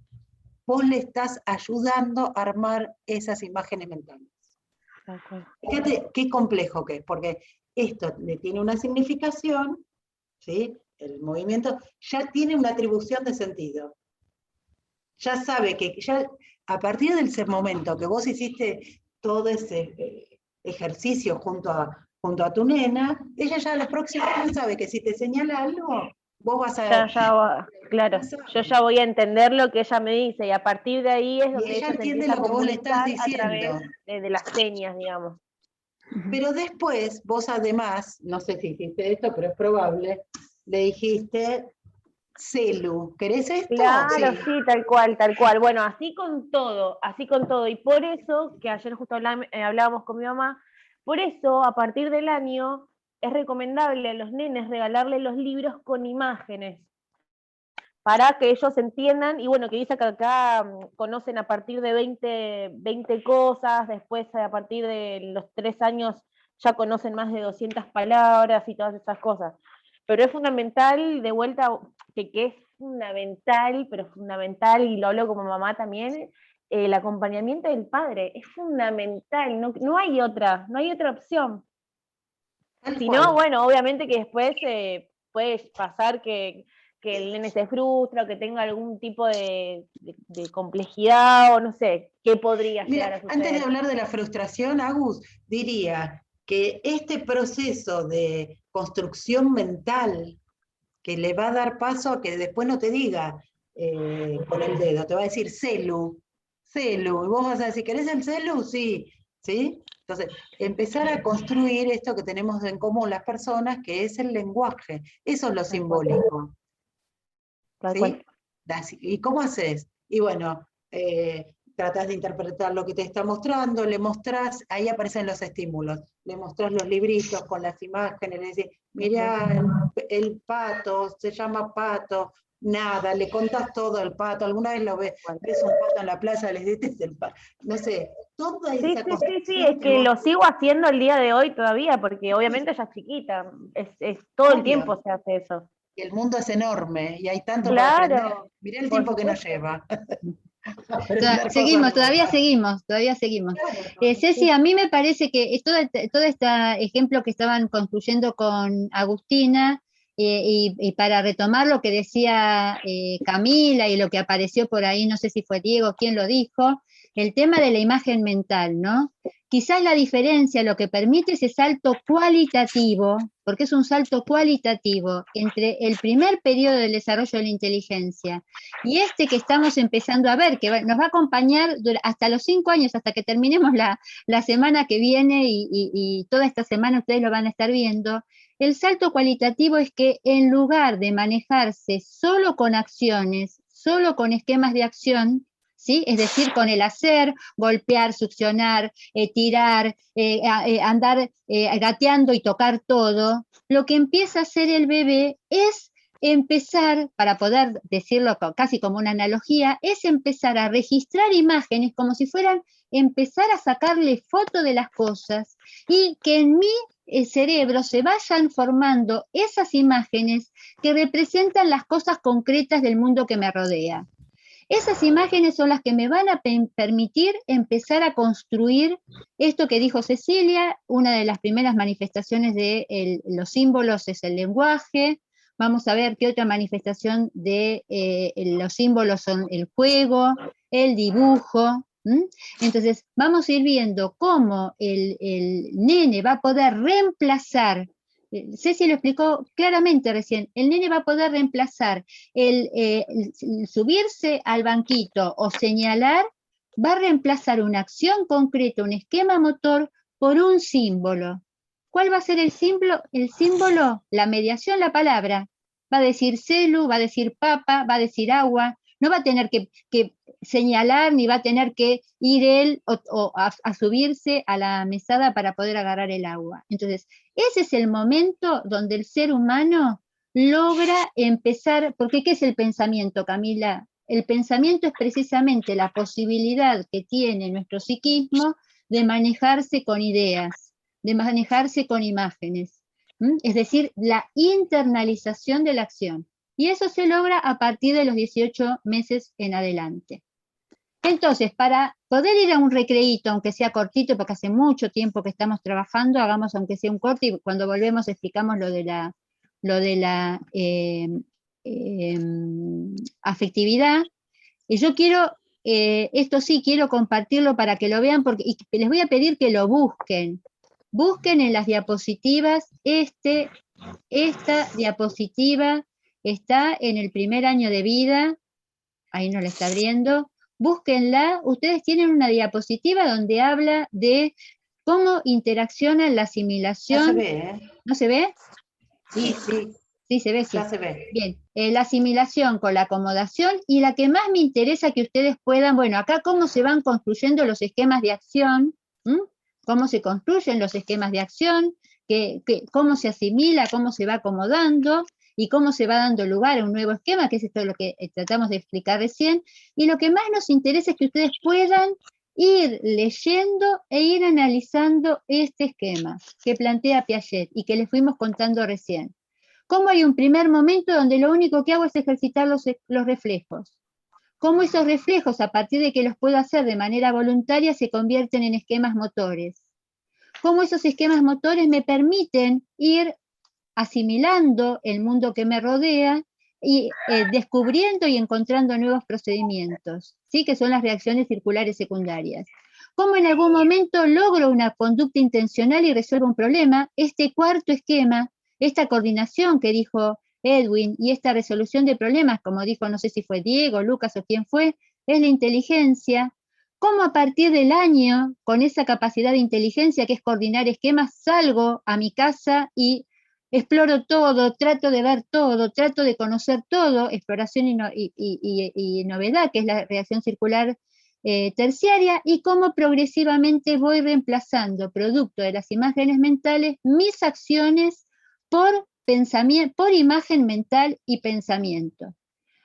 vos le estás ayudando a armar esas imágenes mentales. Fíjate qué complejo que es, porque esto le tiene una significación, ¿sí? El movimiento ya tiene una atribución de sentido. Ya sabe que ya a partir del momento que vos hiciste todo ese ejercicio junto a tu nena, ella ya la próxima vez sabe que si te señala algo, vos vas a... Claro, yo ya voy a entender lo que ella me dice, y a partir de ahí es donde ella ella entiende empieza lo que vos le estás a diciendo. través de las señas, digamos. Pero después, vos además, no sé si hiciste esto, pero es probable, le dijiste, Celu, ¿querés esto? Claro, sí, tal cual. Bueno, así con todo, y por eso, que ayer justo hablábamos con mi mamá, por eso, a partir del año, es recomendable a los nenes regalarle los libros con imágenes, para que ellos entiendan, y bueno, que dice que acá conocen a partir de 20 cosas, después a partir de los 3 años ya conocen más de 200 palabras y todas esas cosas. Pero es fundamental, de vuelta, que es fundamental, pero fundamental, y lo hablo como mamá también, el acompañamiento del padre, es fundamental, no hay otra opción. Si no, bueno, obviamente que después puede pasar que el nene se frustra, o que tenga algún tipo de complejidad, o no sé, qué podría llegar a suceder. Antes de hablar de la frustración, Agus, diría que este proceso de construcción mental que le va a dar paso a que después no te diga con el dedo, te va a decir celu, y vos vas a decir, ¿querés el celu? Sí, ¿sí? Entonces, empezar a construir esto que tenemos en común las personas, que es el lenguaje, eso es lo simbólico. ¿Sí? ¿Y cómo haces? Y bueno, tratás de interpretar lo que te está mostrando, le mostrás, ahí aparecen los estímulos, le mostrás los libritos con las imágenes, le decís, mirá, el pato, se llama pato, nada, le contás todo al pato, alguna vez lo ves un pato en la plaza, les dices el pato, no sé, toda esa cosa. Sí, es que lo sigo haciendo el día de hoy todavía, porque obviamente ella es chiquita, es todo el tiempo se hace eso. Y el mundo es enorme, y hay tanto para aprender. Mirá el tiempo que nos lleva. Todavía seguimos. Ceci, a mí me parece que todo este ejemplo que estaban construyendo con Agustina, y para retomar lo que decía Camila y lo que apareció por ahí, no sé si fue Diego quien lo dijo, el tema de la imagen mental, ¿no? Quizás la diferencia, lo que permite ese salto cualitativo, porque es un salto cualitativo entre el primer periodo del desarrollo de la inteligencia y este que estamos empezando a ver, que nos va a acompañar hasta los 5 años, hasta que terminemos la semana que viene, y toda esta semana ustedes lo van a estar viendo. El salto cualitativo es que en lugar de manejarse solo con acciones, solo con esquemas de acción, ¿sí? Es decir, con el hacer, golpear, succionar, tirar, andar gateando y tocar todo, lo que empieza a hacer el bebé es empezar, para poder decirlo casi como una analogía, es empezar a registrar imágenes como si fueran empezar a sacarle foto de las cosas, y que en mi cerebro se vayan formando esas imágenes que representan las cosas concretas del mundo que me rodea. Esas imágenes son las que me van a permitir empezar a construir esto que dijo Cecilia. Una de las primeras manifestaciones de los símbolos es el lenguaje. Vamos a ver qué otra manifestación de los símbolos son el juego, el dibujo, Entonces, vamos a ir viendo cómo el nene va a poder reemplazar, Ceci lo explicó claramente recién, el nene va a poder reemplazar el subirse al banquito o señalar, va a reemplazar una acción concreta, un esquema motor, por un símbolo. ¿Cuál va a ser el símbolo? El símbolo, la mediación, la palabra. Va a decir celu, va a decir papa, va a decir agua, no va a tener que señalar, ni va a tener que ir él a subirse a la mesada para poder agarrar el agua. Entonces, ese es el momento donde el ser humano logra empezar, porque ¿qué es el pensamiento, Camila? El pensamiento es precisamente la posibilidad que tiene nuestro psiquismo de manejarse con ideas, de manejarse con imágenes, es decir, la internalización de la acción. Y eso se logra a partir de los 18 meses en adelante. Entonces, para poder ir a un recreíto, aunque sea cortito, porque hace mucho tiempo que estamos trabajando, hagamos aunque sea un corte y cuando volvemos explicamos lo de la afectividad. Y yo quiero, esto sí quiero compartirlo para que lo vean, porque y les voy a pedir que lo busquen. Busquen en las diapositivas, esta diapositiva está en el primer año de vida, ahí no la está abriendo, búsquenla, ustedes tienen una diapositiva donde habla de cómo interacciona la asimilación. No se ve, ¿eh? ¿No se ve? Sí, sí. Sí, se ve, sí. Ya se ve. Bien, la asimilación con la acomodación, y la que más me interesa que ustedes puedan, bueno, acá cómo se van construyendo los esquemas de acción, cómo se construyen los esquemas de acción, cómo se asimila, cómo se va acomodando, y cómo se va dando lugar a un nuevo esquema, que es esto lo que tratamos de explicar recién, y lo que más nos interesa es que ustedes puedan ir leyendo e ir analizando este esquema que plantea Piaget y que les fuimos contando recién. Cómo hay un primer momento donde lo único que hago es ejercitar los reflejos. Cómo esos reflejos, a partir de que los puedo hacer de manera voluntaria, se convierten en esquemas motores. Cómo esos esquemas motores me permiten ir asimilando el mundo que me rodea y descubriendo y encontrando nuevos procedimientos, ¿sí? Que son las reacciones circulares secundarias. Cómo en algún momento logro una conducta intencional y resuelvo un problema. Este cuarto esquema, esta coordinación que dijo Edwin y esta resolución de problemas, como dijo, no sé si fue Diego, Lucas o quién fue, es la inteligencia. Cómo a partir del año, con esa capacidad de inteligencia que es coordinar esquemas, salgo a mi casa y exploro todo, trato de ver todo, trato de conocer todo, exploración y novedad, que es la reacción circular terciaria, y cómo progresivamente voy reemplazando, producto de las imágenes mentales, mis acciones por pensamiento, por imagen mental y pensamiento.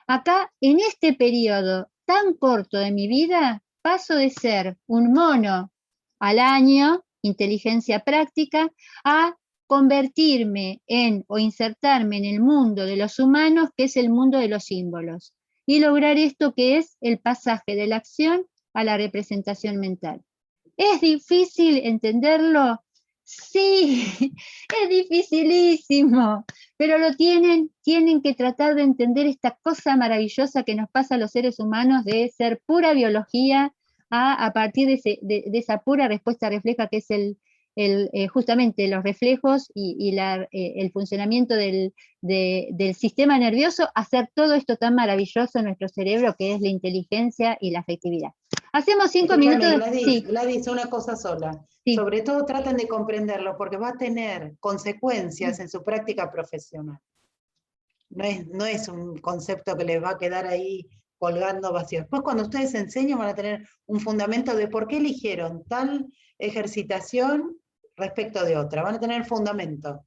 Acá, en este periodo tan corto de mi vida, paso de ser un mono al año, inteligencia práctica, a convertirme en o insertarme en el mundo de los humanos, que es el mundo de los símbolos, y lograr esto que es el pasaje de la acción a la representación mental. ¿Es difícil entenderlo? Sí, es dificilísimo, pero lo tienen que tratar de entender esta cosa maravillosa que nos pasa a los seres humanos de ser pura biología a partir de esa pura respuesta refleja que es justamente los reflejos y el funcionamiento del sistema nervioso, hacer todo esto tan maravilloso en nuestro cerebro que es la inteligencia y la afectividad. Hacemos 5 minutos. Gladys, sí. Gladys, una cosa sola. Sí. Sobre todo traten de comprenderlo porque va a tener consecuencias en su práctica profesional. No es un concepto que les va a quedar ahí colgando vacío. Después cuando ustedes enseñan van a tener un fundamento de por qué eligieron tal ejercitación respecto de otra. Van a tener fundamento.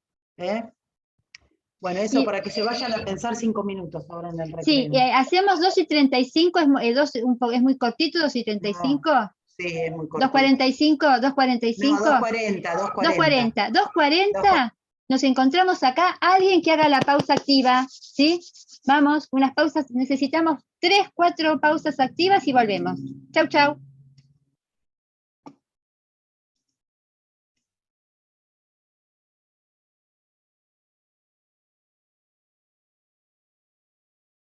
Bueno, eso sí. Para que se vayan a pensar 5 minutos ahora en el recreo. Sí, hacemos 2:35, es muy cortito, 2:35. No, sí, es muy cortito. 2:45, 2:45. No, 2:40. 2:40. Nos encontramos acá, alguien que haga la pausa activa, ¿sí? Vamos, unas pausas, necesitamos 3, 4 pausas activas y volvemos. Chau, chau.